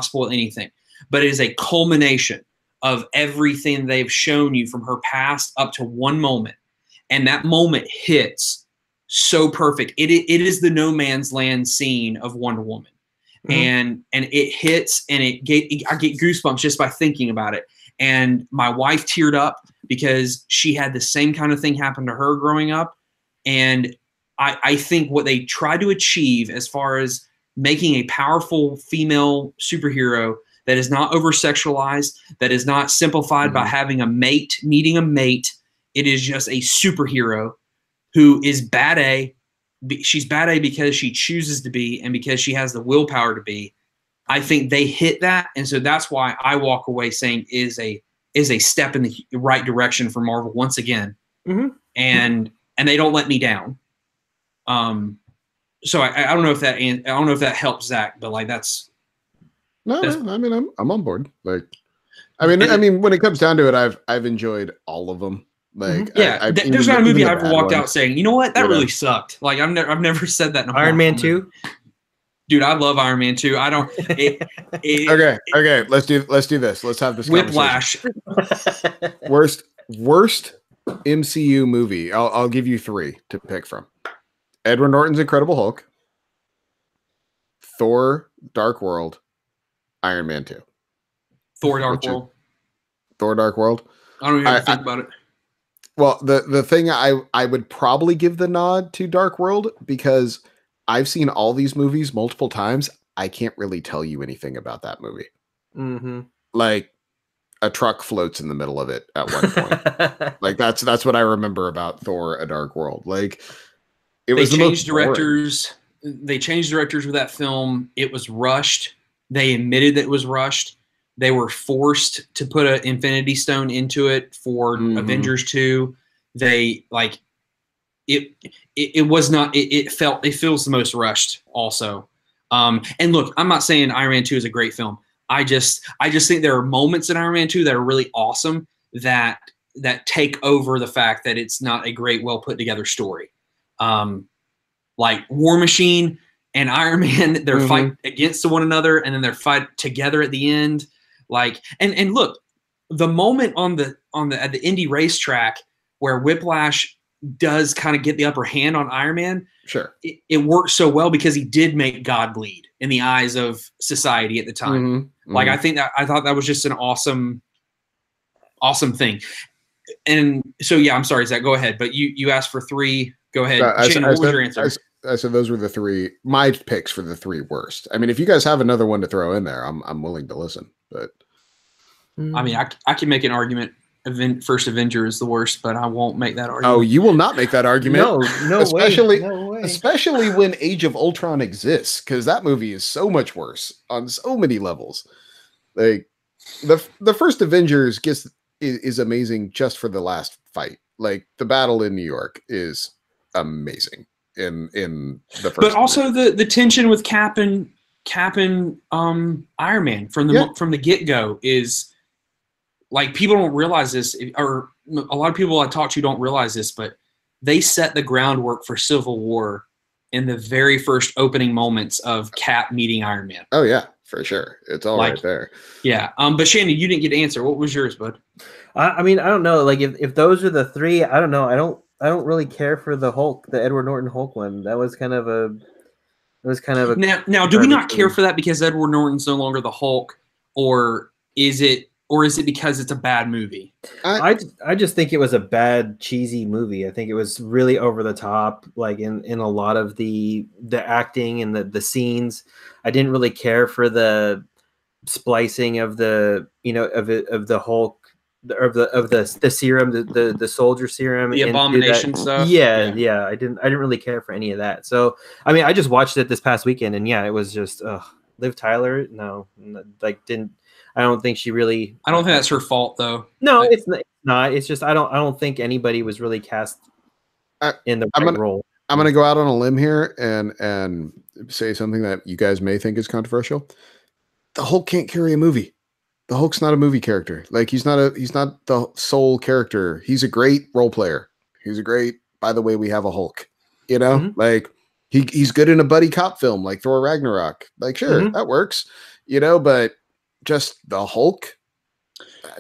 spoil anything, but it is a culmination of everything they've shown you from her past up to one moment. And that moment hits so perfect. It is the no man's land scene of Wonder Woman. And it hits, and I get goosebumps just by thinking about it. And my wife teared up because she had the same kind of thing happen to her growing up. And I think what they try to achieve as far as making a powerful female superhero that is not over-sexualized, that is not simplified by having a mate, needing a mate. It is just a superhero who is bad A. She's bad A because she chooses to be and because she has the willpower to be. I think they hit that, and so that's why I walk away saying is a step in the right direction for Marvel once again, and they don't let me down. So I don't know if that helps Zach, but like that's I mean I'm on board. Like, I mean when it comes down to it, I've enjoyed all of them. Like, there's not a movie I ever walked out saying, you know what, that really sucked. Like I've never said that. In Iron Man 2. Dude, I love Iron Man 2. I don't. Okay. Let's do this. Let's have this. Whiplash. Worst MCU movie. I'll give you 3 to pick from: Edward Norton's Incredible Hulk, Thor: Dark World, Iron Man 2. Thor: Dark World. Thor: Dark World. I don't even think about it. Well, the thing I would probably give the nod to Dark World because I've seen all these movies multiple times. I can't really tell you anything about that movie. Mm-hmm. Like a truck floats in the middle of it at one point. Like that's what I remember about Thor: A Dark World. Like they changed directors. They changed directors with that film. It was rushed. They admitted that it was rushed. They were forced to put an Infinity Stone into it for Avengers 2. They like. It was not. It feels the most rushed. Also, and look, I'm not saying Iron Man 2 is a great film. I just think there are moments in Iron Man 2 that are really awesome that take over the fact that it's not a great, well put together story. Like War Machine and Iron Man, they're fight against one another, and then they're fight together at the end. Like and look, the moment at the Indy racetrack where Whiplash does kind of get the upper hand on Iron Man. Sure. It works so well because he did make God bleed in the eyes of society at the time. Like, I thought that was just an awesome thing. And so, yeah, I'm sorry, Zach, go ahead. But you asked for 3. Go ahead. Shannon, what was your answer? I said those were the 3, my picks for the 3 worst. I mean, if you guys have another one to throw in there, I'm willing to listen, but I mean, I can make an argument. First Avenger is the worst, but I won't make that argument. Oh, you will not make that argument. No way. Especially when Age of Ultron exists, because that movie is so much worse on so many levels. Like the first Avengers is amazing just for the last fight. Like the battle in New York is amazing in the first. But also the tension with Cap and Iron Man from the get-go is. Like, people don't realize this, or a lot of people I talk to don't realize this, but they set the groundwork for Civil War in the very first opening moments of Cap meeting Iron Man. Oh, yeah, for sure. It's all right there. Yeah. But Shannon, you didn't get to answer. What was yours, bud? I mean, I don't know. Like, if those are the 3, I don't know. I don't really care for the Hulk, the Edward Norton Hulk one. That was kind of a now. Do we not care for that because Edward Norton's no longer the Hulk, or is it because it's a bad movie? I just think it was a bad, cheesy movie. I think it was really over the top, like in a lot of the acting and the scenes. I didn't really care for the splicing of the of the Hulk of the serum, the soldier serum, the Abomination stuff. Yeah. I didn't really care for any of that. So I mean, I just watched it this past weekend, and yeah, it was just Liv Tyler. No, like didn't. I don't think she really. I don't think that's her fault, though. No, it's not. It's just I don't think anybody was really cast in the right role. I'm gonna go out on a limb here and say something that you guys may think is controversial. The Hulk can't carry a movie. The Hulk's not a movie character. Like he's not the sole character. He's a great role player. He's a great. By the way, we have a Hulk. You know, like he's good in a buddy cop film like Thor Ragnarok. Like sure, that works. You know, but. Just the Hulk?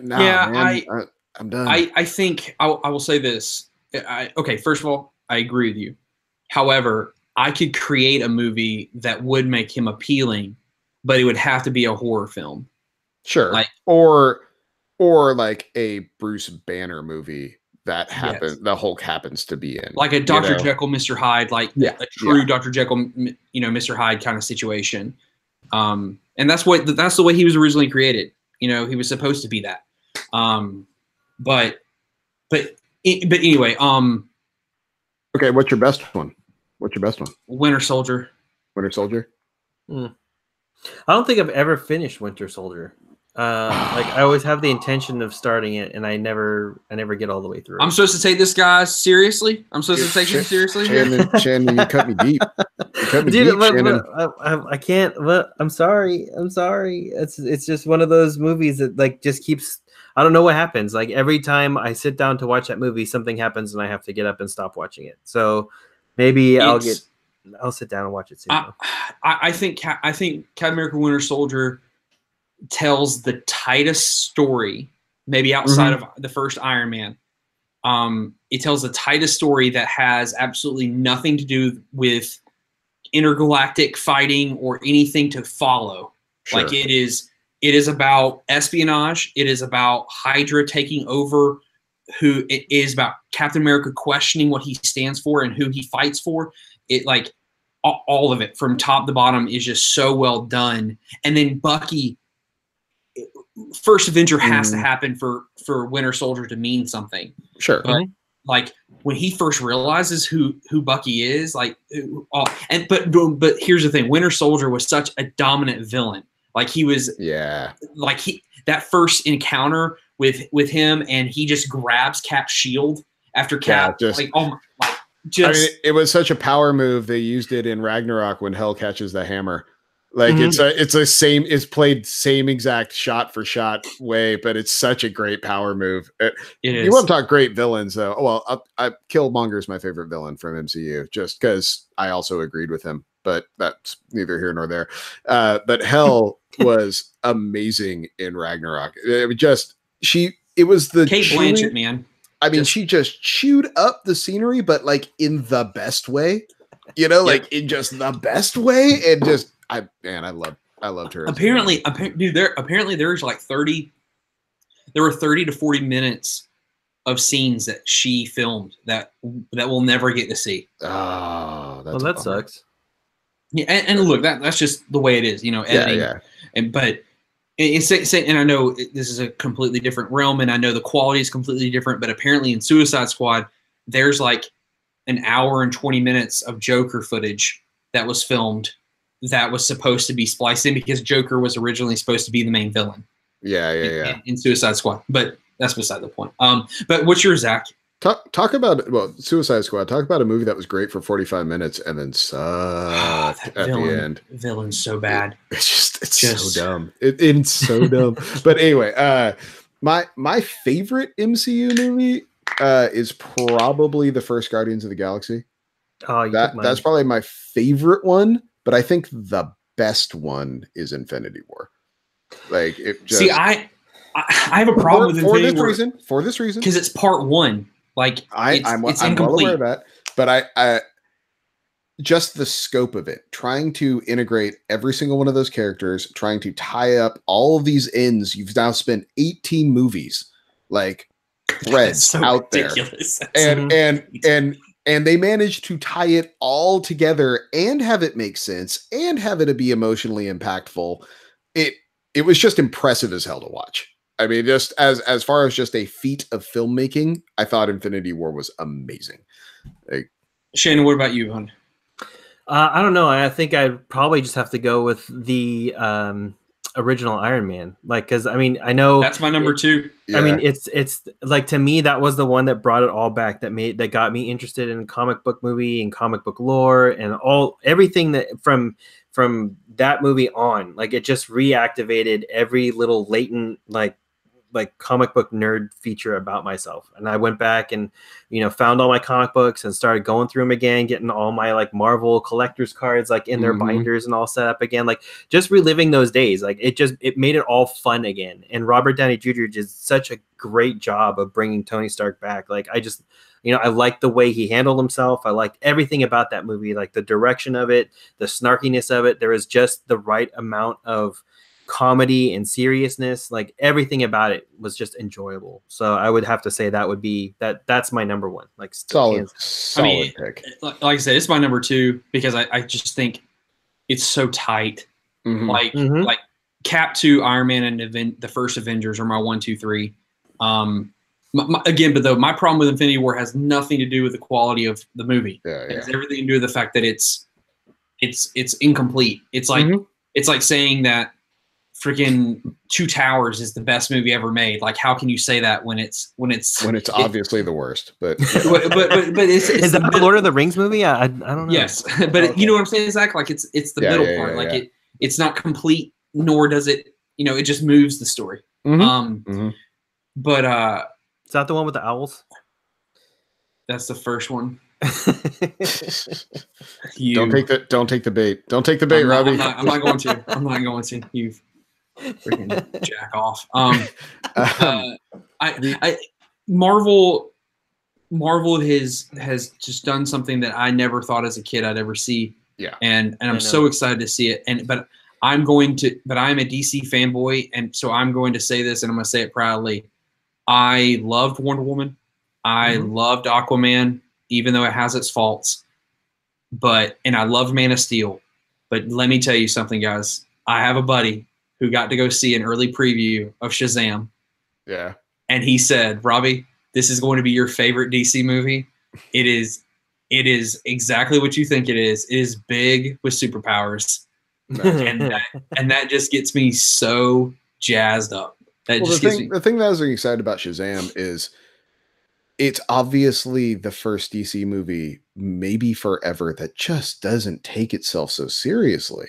Nah, yeah, man, I'm done. I think I will say this. Okay, first of all, I agree with you. However, I could create a movie that would make him appealing, but it would have to be a horror film. Sure. Like or like a Bruce Banner movie that happens. Yes. The Hulk happens to be in. Like a Dr. Jekyll, Mr. Hyde, like a true Dr. Jekyll, Mr. Hyde kind of situation. And that's the way he was originally created. He was supposed to be that. But anyway, Okay, what's your best one? Winter Soldier. Winter Soldier. I don't think I've ever finished Winter Soldier. Like I always have the intention of starting it, and I never get all the way through. I'm supposed to take this guy seriously. I'm supposed to take him seriously. Shannon, you cut me deep. Dude, I can't. But I'm sorry. It's just one of those movies that like just keeps. I don't know what happens. Like every time I sit down to watch that movie, something happens, and I have to get up and stop watching it. So maybe I'll sit down and watch it soon. I think Captain America: Winter Soldier tells the tightest story, maybe outside of the first Iron Man. It tells the tightest story that has absolutely nothing to do with intergalactic fighting or anything to follow. Sure. Like it is about espionage. It is about Hydra taking over. It is about Captain America questioning what he stands for and who he fights for. It like all of it from top to bottom is just so well done. And then Bucky. First Avenger has to happen for Winter Soldier to mean something. Sure. But like when he first realizes who Bucky is, like, but here's the thing: Winter Soldier was such a dominant villain. Like he was, like that first encounter with him, and he just grabs Cap's shield after Cap. I mean, it was such a power move. They used it in Ragnarok when Hell catches the hammer. Like it's played same exact shot for shot way, but it's such a great power move. You want to talk great villains though? Well, Killmonger is my favorite villain from MCU, just because I also agreed with him, but that's neither here nor there. But Hell was amazing in Ragnarok. It was the Kate Blanchett, man. I mean, she just chewed up the scenery, but like in the best way, like in just the best way, and just. I loved her. Apparently there's like 30 to 40 minutes of scenes that she filmed that we'll never get to see. Oh, that sucks. Yeah, and look, that's just the way it is, editing. Yeah. And I know this is a completely different realm, and I know the quality is completely different, but apparently in Suicide Squad, there's like an hour and 20 minutes of Joker footage that was filmed that was supposed to be spliced in because Joker was originally supposed to be the main villain. In Suicide Squad, but that's beside the point. But what's your Zach? Talk about Suicide Squad. Talk about a movie that was great for 45 minutes and then sucked at the end. Villain's so bad. It's so dumb. It's so dumb. But anyway, my favorite MCU movie is probably the first Guardians of the Galaxy. Oh, that's probably my favorite one. But I think the best one is Infinity War. Like it just I have a problem with Infinity War for this reason because it's part one. Like I'm incomplete. Well aware of that, but I just the scope of it, trying to integrate every single one of those characters, trying to tie up all of these ends. You've now spent 18 movies, like threads so out ridiculous. there, and they managed to tie it all together and have it make sense and have it be emotionally impactful. It was just impressive as hell to watch. I mean, just as far as just a feat of filmmaking, I thought Infinity War was amazing. Like, Shannon, what about you, hon? I don't know. I think I'd probably just have to go with the original Iron Man, like, because I mean, I know that's my number two. I mean, it's like, to me, that was the one that brought it all back, that got me interested in comic book movie and comic book lore and everything that from that movie on. Like, it just reactivated every little latent like comic book nerd feature about myself. And I went back and, found all my comic books and started going through them again, getting all my like Marvel collector's cards, like in their binders and all set up again, like just reliving those days. Like it made it all fun again. And Robert Downey Jr. did such a great job of bringing Tony Stark back. Like I just, I liked the way he handled himself. I liked everything about that movie, like the direction of it, the snarkiness of it. There was just the right amount of comedy and seriousness. Like everything about it was just enjoyable. So I would have to say that would be that's my number one. Like solid pick. Like I said, it's my number two because I just think it's so tight. Like Cap 2, Iron Man, and the first Avengers are my 1, 2, 3. Again, but though my problem with Infinity War has nothing to do with the quality of the movie. Yeah, It has everything to do with the fact that it's incomplete. It's like it's like saying that freaking Two Towers is the best movie ever made. Like, how can you say that when it's obviously the worst? But but it's is that the Lord of the Rings movie? I don't know. Yes, but you know what I'm saying, Zach? Like it's the middle part. Like it's not complete, nor does it. It just moves the story. But is that the one with the owls? That's the first one. Don't take the bait. Don't take the bait, Robbie. I'm not going to. I'm not going to. You freaking jack off. Marvel has just done something that I never thought as a kid I'd ever see. Yeah. And I'm so excited to see it. But I'm a DC fanboy, and so I'm going to say this, and I'm going to say it proudly. I loved Wonder Woman. I loved Aquaman, even though it has its faults. And I loved Man of Steel. But let me tell you something, guys. I have a buddy who got to go see an early preview of Shazam. Yeah. And he said, Robbie, this is going to be your favorite DC movie. It is exactly what you think it is. It is big with superpowers. and that just gets me so jazzed up. The thing that I was really excited about Shazam is it's obviously the first DC movie, maybe forever, that just doesn't take itself so seriously.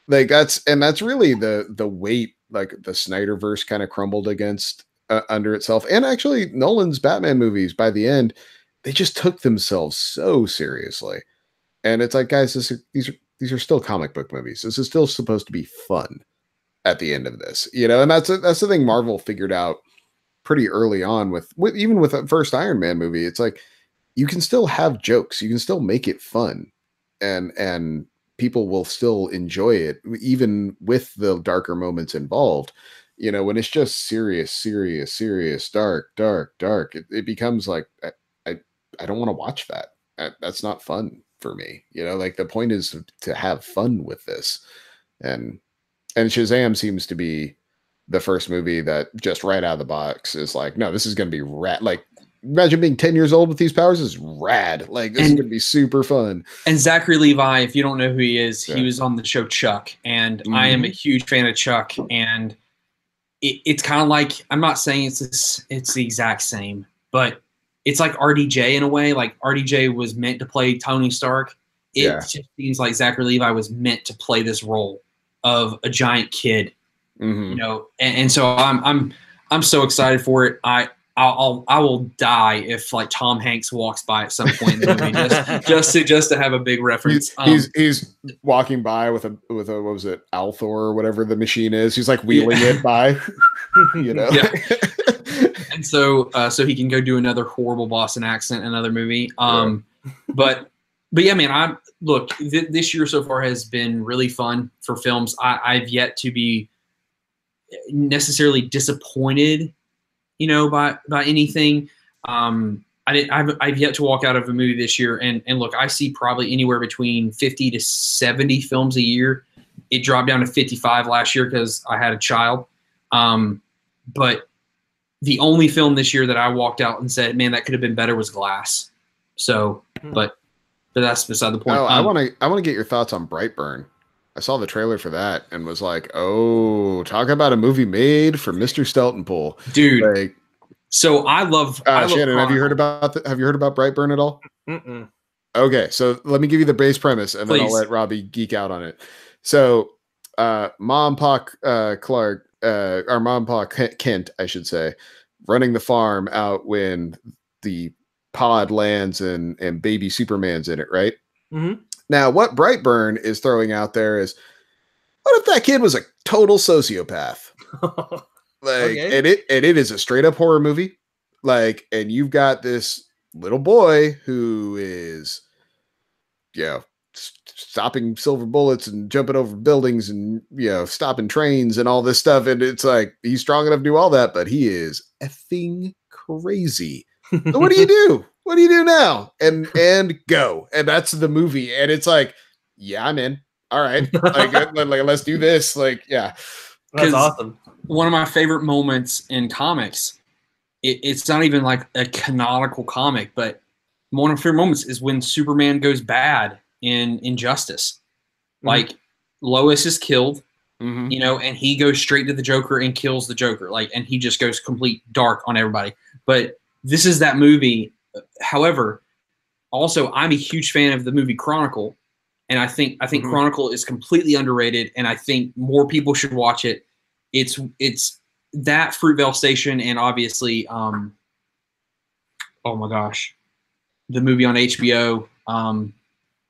Like that's really the weight, like the Snyderverse kind of crumbled against under itself. And actually Nolan's Batman movies, by the end, they just took themselves so seriously. And it's like, guys, these are still comic book movies. This is still supposed to be fun at the end of this, and that's the thing Marvel figured out pretty early on with even with the first Iron Man movie. It's like, you can still have jokes, you can still make it fun, and people will still enjoy it, even with the darker moments involved. When it's just serious, dark, it becomes like, I don't want to watch that. That's not fun for me. Like, the point is to have fun with this. And Shazam seems to be the first movie that just right out of the box is like, no, this is going to be rad. Like, imagine being 10 years old with these powers is rad. Like, this is going to be super fun. And Zachary Levi, if you don't know who he is, he was on the show Chuck. And I am a huge fan of Chuck. And it's kind of like, I'm not saying it's the exact same, but it's like RDJ in a way. Like, RDJ was meant to play Tony Stark. It just seems like Zachary Levi was meant to play this role of a giant kid, and so I'm so excited for it. I will die if like Tom Hanks walks by at some point in the movie just to have a big reference. He's walking by with a what was it, Althor or whatever the machine is. He's like wheeling it by, Yeah. And so he can go do another horrible Boston accent in another movie. But yeah, man, this year so far has been really fun for films. I've yet to be necessarily disappointed, by anything. I've yet to walk out of a movie this year, and look, I see probably anywhere between 50 to 70 films a year. It dropped down to 55 last year because I had a child. But the only film this year that I walked out and said, man, that could have been better, was Glass. So, but that's beside the point. Oh, I want to get your thoughts on Brightburn. I saw the trailer for that and was like, "Oh, talk about a movie made for Mr. Steltenpool, dude." Like, so I love Shannon. Have you heard about Brightburn at all? Mm-mm. Okay, so let me give you the base premise, and then I'll let Robbie geek out on it. So, Mom, Pa, Clark, or Mom, Pa Kent, I should say, running the farm out when the pod lands and baby Superman's in it, right? Mm-hmm. Now, what Brightburn is throwing out there is, what if that kid was a total sociopath? And it is a straight up horror movie. Like, and you've got this little boy who is, stopping silver bullets and jumping over buildings and, stopping trains and all this stuff. And it's like, he's strong enough to do all that, but he is effing crazy. So what do you do? What do you do now? And go. And that's the movie. And it's like, yeah, I'm in. All right. Like, let's do this. Like, yeah. That's awesome. One of my favorite moments in comics it's not even like a canonical comic, but one of my favorite moments is when Superman goes bad in Injustice. Like Lois is killed, you know, and he goes straight to the Joker and kills the Joker. Like, and he just goes complete dark on everybody. But this is that movie. However, also I'm a huge fan of the movie Chronicle, and I think Chronicle is completely underrated, and I think more people should watch it. It's that Fruitvale Station, and obviously, oh my gosh, the movie on HBO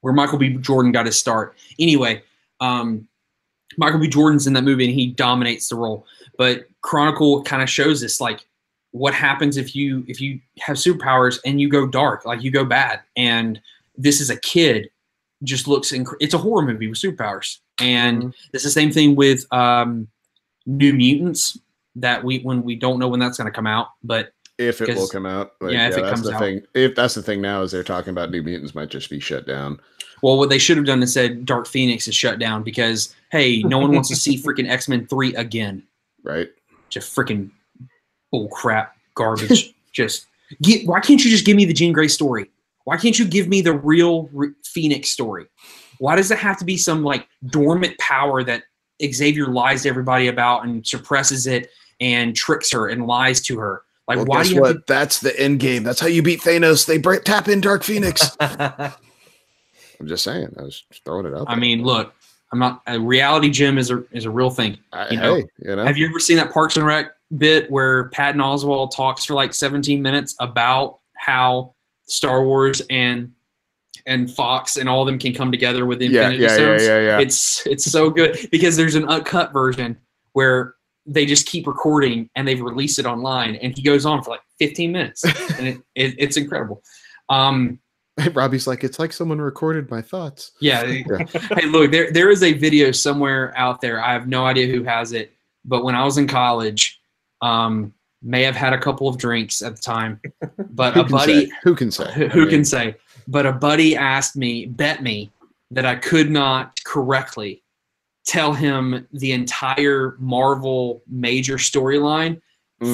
where Michael B. Jordan got his start. Anyway, Michael B. Jordan's in that movie, and he dominates the role. But Chronicle kind of shows this, like, what happens if you have superpowers and you go dark, like you go bad. And this is a kid, just looks it's a horror movie with superpowers, and it's the same thing with New Mutants. That when we don't know when that's going to come out, but if it will come out, like, if it that's comes the out. thing. If that's the thing now, is they're talking about New Mutants might just be shut down. Well, what they should have done is said Dark Phoenix is shut down because hey, no one wants to see freaking X-Men 3 again. Right? Just freaking bull crap garbage. Why can't you just give me the Jean Grey story? Why can't you give me the real Phoenix story? Why does it have to be some like dormant power that Xavier lies to everybody about and suppresses it and tricks her and lies to her? Like, well, why guess do you what? have to? That's the end game. That's how you beat Thanos. They tap in Dark Phoenix. I'm just saying. I was just throwing it out there. I mean, look, I'm not. A reality gym is a real thing. You know? Have you ever seen that Parks and Rec bit where Patton Oswalt talks for like 17 minutes about how Star Wars and Fox and all of them can come together with Infinity Stones? Yeah. It's so good because there's an uncut version where they just keep recording and they've released it online, and he goes on for like 15 minutes, and it's incredible. Robbie's like, it's like someone recorded my thoughts. Yeah. Hey, look, there is a video somewhere out there. I have no idea who has it, but when I was in college, may have had a couple of drinks at the time, but who can say? Can say? But a buddy bet me that I could not correctly tell him the entire Marvel major storyline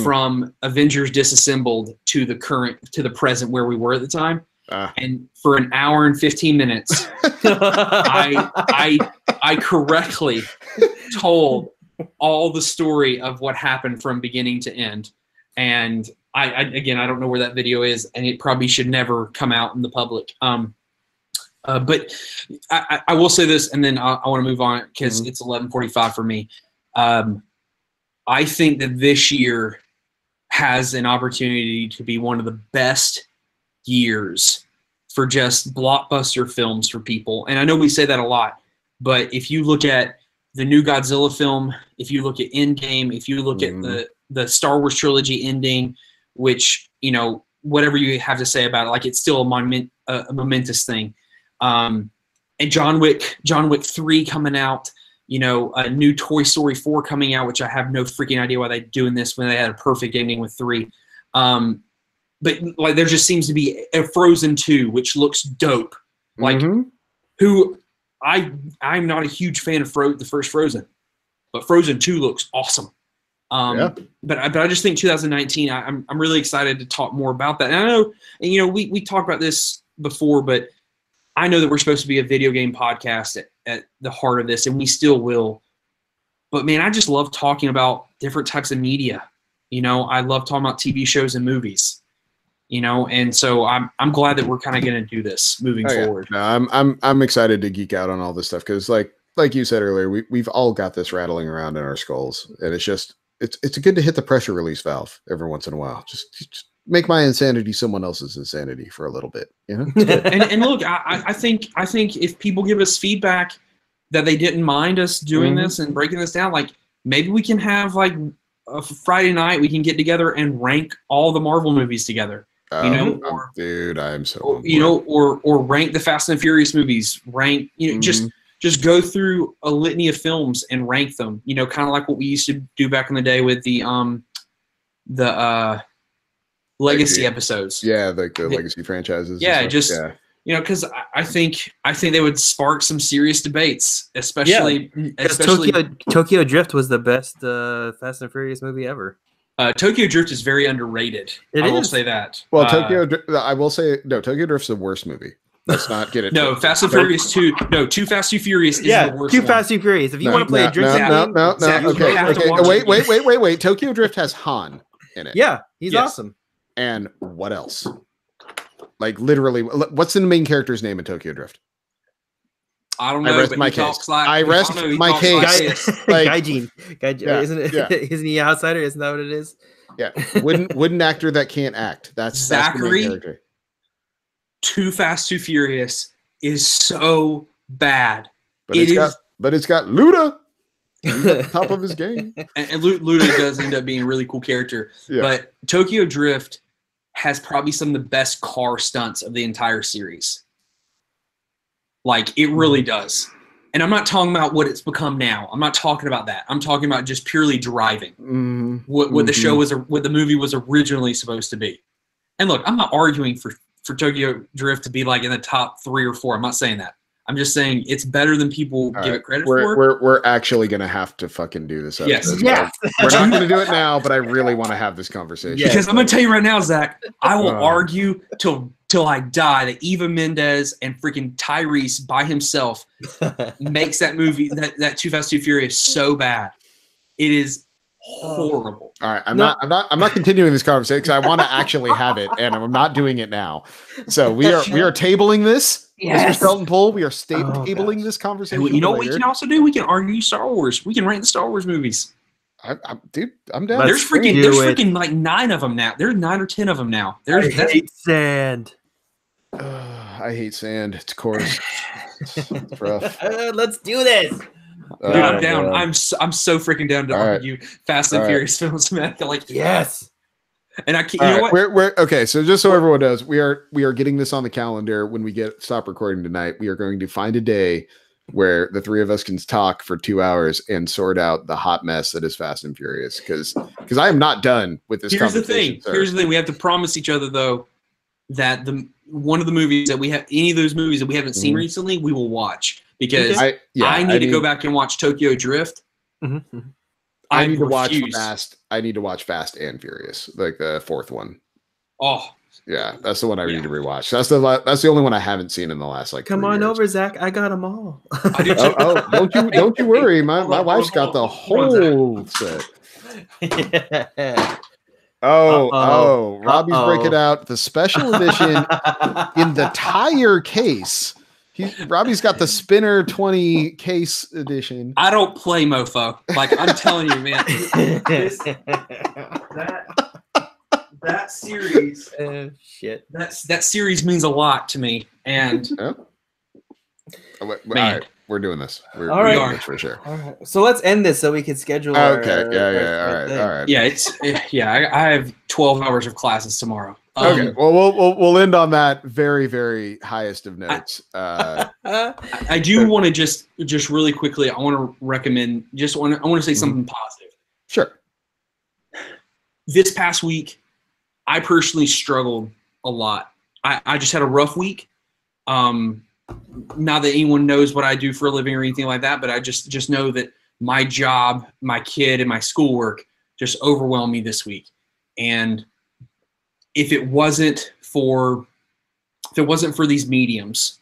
from Avengers Disassembled to the present where we were at the time. And for an hour and 15 minutes, I correctly told all the story of what happened from beginning to end. And I don't know where that video is, and it probably should never come out in the public. But I will say this, and then I want to move on because it's 11:45 for me. I think that this year has an opportunity to be one of the best years for just blockbuster films for people. And I know we say that a lot, but if you look at the new Godzilla film, if you look at Endgame, if you look at the Star Wars trilogy ending, which, you know, whatever you have to say about it, like, it's still a momentous thing. And John Wick 3 coming out, you know, a new Toy Story 4 coming out, which I have no freaking idea why they're doing this when they had a perfect ending with 3. But like, there just seems to be a Frozen 2, which looks dope. Like, I'm not a huge fan of the first Frozen, but Frozen 2 looks awesome. But I just think 2019, I'm really excited to talk more about that. And I know, and you know, we talked about this before, but I know that we're supposed to be a video game podcast at the heart of this, and we still will. But man, I just love talking about different types of media. You know, I love talking about TV shows and movies. You know, and so I'm glad that we're kind of going to do this moving forward. No, I'm excited to geek out on all this stuff because, like you said earlier, we've all got this rattling around in our skulls, and it's good to hit the pressure release valve every once in a while. Just make my insanity someone else's insanity for a little bit, you know. and look, I think if people give us feedback that they didn't mind us doing this and breaking this down, like, maybe we can have like a Friday night we can get together and rank all the Marvel movies together. You know, dude, I am so. You know, or rank the Fast and Furious movies. Rank, you know, just go through a litany of films and rank them. You know, kind of like what we used to do back in the day with the legacy episodes. Yeah, like the legacy franchises. Yeah, you know, because I think they would spark some serious debates, especially Tokyo Drift was the best Fast and Furious movie ever. Tokyo Drift is very underrated. I will say that. Well, I will say no. Tokyo Drift's the worst movie. Let's not get it. No, Fast and Furious 2. No, Too Fast, Too Furious is the worst Too one. Fast, Too Furious. If you want to play a drink no. Okay. Wait. Tokyo Drift has Han in it. Yeah, he's awesome. And what else? Like literally, what's the main character's name in Tokyo Drift? I don't know. I rest my case. I rest my case. Like, Gaijin. Yeah, isn't it? Yeah. Isn't he an outsider? Isn't that what it is? Yeah. Wooden actor that can't act. That's Zachary. That's the main character. Too Fast, Too Furious is so bad. But it's got Luda. He's at the top of his game. And Luda does end up being a really cool character. Yeah. But Tokyo Drift has probably some of the best car stunts of the entire series. Like, it really does. And I'm not talking about what it's become now. I'm not talking about that. I'm talking about just purely driving. What the show was, what the movie was originally supposed to be. And look, I'm not arguing for Tokyo Drift to be like in the top 3 or 4. I'm not saying that. I'm just saying it's better than people give it credit for. We're actually gonna have to fucking do this. Yes. We're not gonna do it now, but I really want to have this conversation. Yeah, because I'm gonna tell you right now, Zach, I will argue till I die that Eva Mendes and freaking Tyrese by himself makes that movie, that Too Fast, Too Furious so bad. It is horrible. All right, I'm not continuing this conversation because I want to actually have it, and I'm not doing it now. So we are tabling this. Yes. Mr. Felton Pool, we are tabling this conversation. You know what we can also do? We can argue Star Wars. We can rank the Star Wars movies. Dude, I'm down. There's freaking like 9 of them now. There's 9 or 10 of them now. I hate sand. I hate sand. It's coarse. It's rough. Let's do this. Dude, I'm down. God. I'm so freaking down to argue Fast and Furious films, man. Like, yes. And I can't. You know what? We're okay. So just so everyone knows, we are getting this on the calendar. When we stop recording tonight, we are going to find a day where the 3 of us can talk for 2 hours and sort out the hot mess that is Fast and Furious. Because I am not done with this. Here's the thing. We have to promise each other though that one of the movies that we have, any of those movies that we haven't seen recently, we will watch because I need to go back and watch Tokyo Drift. Mm-hmm. I need to watch Fast. I need to watch Fast and Furious, like the 4th one. Oh, yeah, that's the one I need to rewatch. That's the only one I haven't seen in the last like. Come on over, Zach. I got them all. Don't you worry. My wife's got the whole set. Yeah. Robbie's breaking out the special edition in the tire case. Robbie's got the Spinner 20 case edition. I don't play, mofo. Like, I'm telling you, man. That series, shit. That series means a lot to me. And all right, we're doing this. We are for sure. All right. So let's end this so we can schedule. Okay. All right. Yeah, I have 12 hours of classes tomorrow. Okay. Well, we'll end on that very, very highest of notes. I do want to just really quickly. I want to recommend. I want to say something positive. Sure. This past week, I personally struggled a lot. I just had a rough week. Not that anyone knows what I do for a living or anything like that, but I just know that my job, my kid, and my schoolwork just overwhelmed me this week. And if it wasn't for these mediums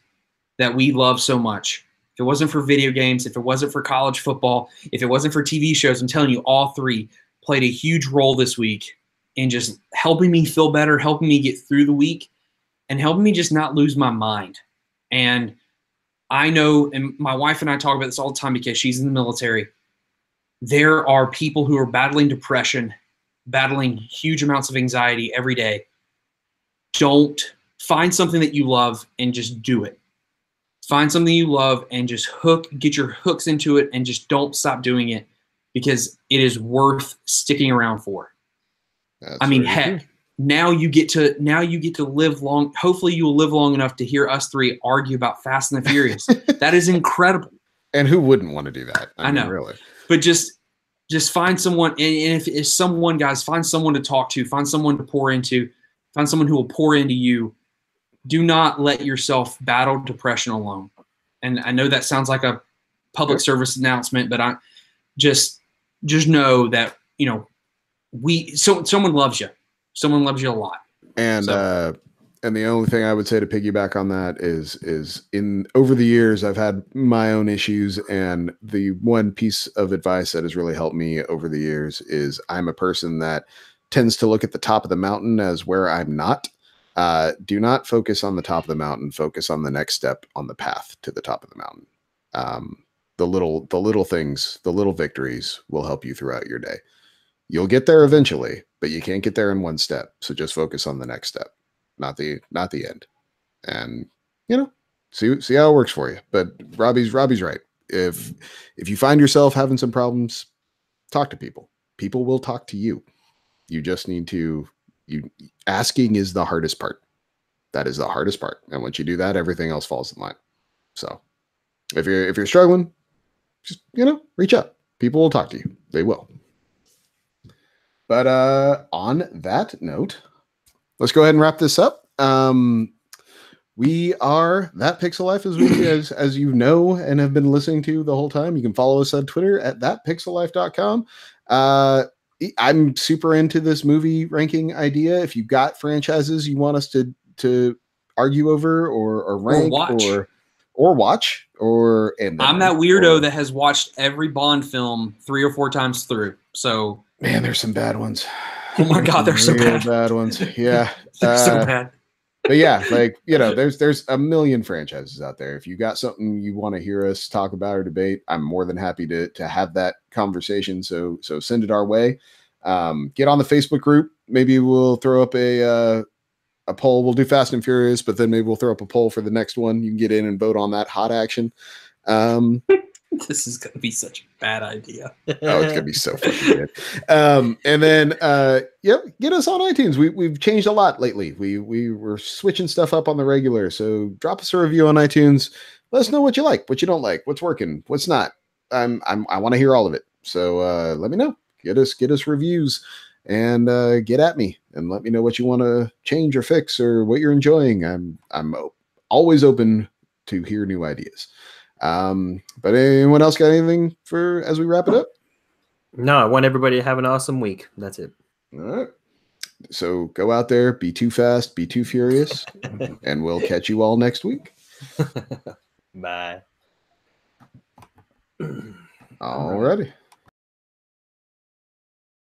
that we love so much, if it wasn't for video games, if it wasn't for college football, if it wasn't for TV shows, I'm telling you, all 3 played a huge role this week in just helping me feel better, helping me get through the week, and helping me just not lose my mind. And I know, and my wife and I talk about this all the time because she's in the military, there are people who are battling depression, battling huge amounts of anxiety every day. Don't find something that you love and just do it. Find something you love and just get your hooks into it and just don't stop doing it because it is worth sticking around for. Heck, now you get to live long. Hopefully you will live long enough to hear us 3 argue about Fast and the Furious. That is incredible. And who wouldn't want to do that? I know. Really. But just find someone, and if someone, guys, find someone to talk to, find someone to pour into, find someone who will pour into you. Do not let yourself battle depression alone. And I know that sounds like a public service announcement, but I just know that, someone loves you. Someone loves you a lot. And the only thing I would say to piggyback on that is in over the years, I've had my own issues. And the one piece of advice that has really helped me over the years is I'm a person that tends to look at the top of the mountain as where I'm not. Do not focus on the top of the mountain. Focus on the next step on the path to the top of the mountain. The little things, the little victories will help you throughout your day. You'll get there eventually, but you can't get there in one step. So just focus on the next step, not the end. And see how it works for you. But Robbie's right. If you find yourself having some problems, talk to people. People will talk to you. You just need to. Asking is the hardest part. That is the hardest part. And once you do that, everything else falls in line. So if you're struggling, just reach out. People will talk to you. They will. But on that note, let's go ahead and wrap this up. We are That Pixel Life, as you know and have been listening to the whole time. You can follow us on Twitter at thatpixellife.com. I'm super into this movie ranking idea. If you've got franchises you want us to argue over or rank or watch, I'm that weirdo that has watched every Bond film 3 or 4 times through. So man, there's some bad ones. Oh my God, there's some bad ones. Yeah, they're so bad. But yeah, there's a million franchises out there. If you got something you want to hear us talk about or debate, I'm more than happy to have that conversation. So send it our way. Get on the Facebook group. Maybe we'll throw up a poll. We'll do Fast and Furious, but then maybe we'll throw up a poll for the next one. You can get in and vote on that hot action. This is going to be such a bad idea. Oh, it's going to be so fucking good. And then, get us on iTunes. We've changed a lot lately. We were switching stuff up on the regular. So drop us a review on iTunes. Let us know what you like, what you don't like, what's working, what's not. I want to hear all of it. So let me know. Get us reviews and get at me and let me know what you want to change or fix or what you're enjoying. I'm always open to hear new ideas. But anyone else got anything as we wrap it up? No, I want everybody to have an awesome week. That's it. All right. So go out there, be too fast, be too furious, and we'll catch you all next week. Bye. All righty.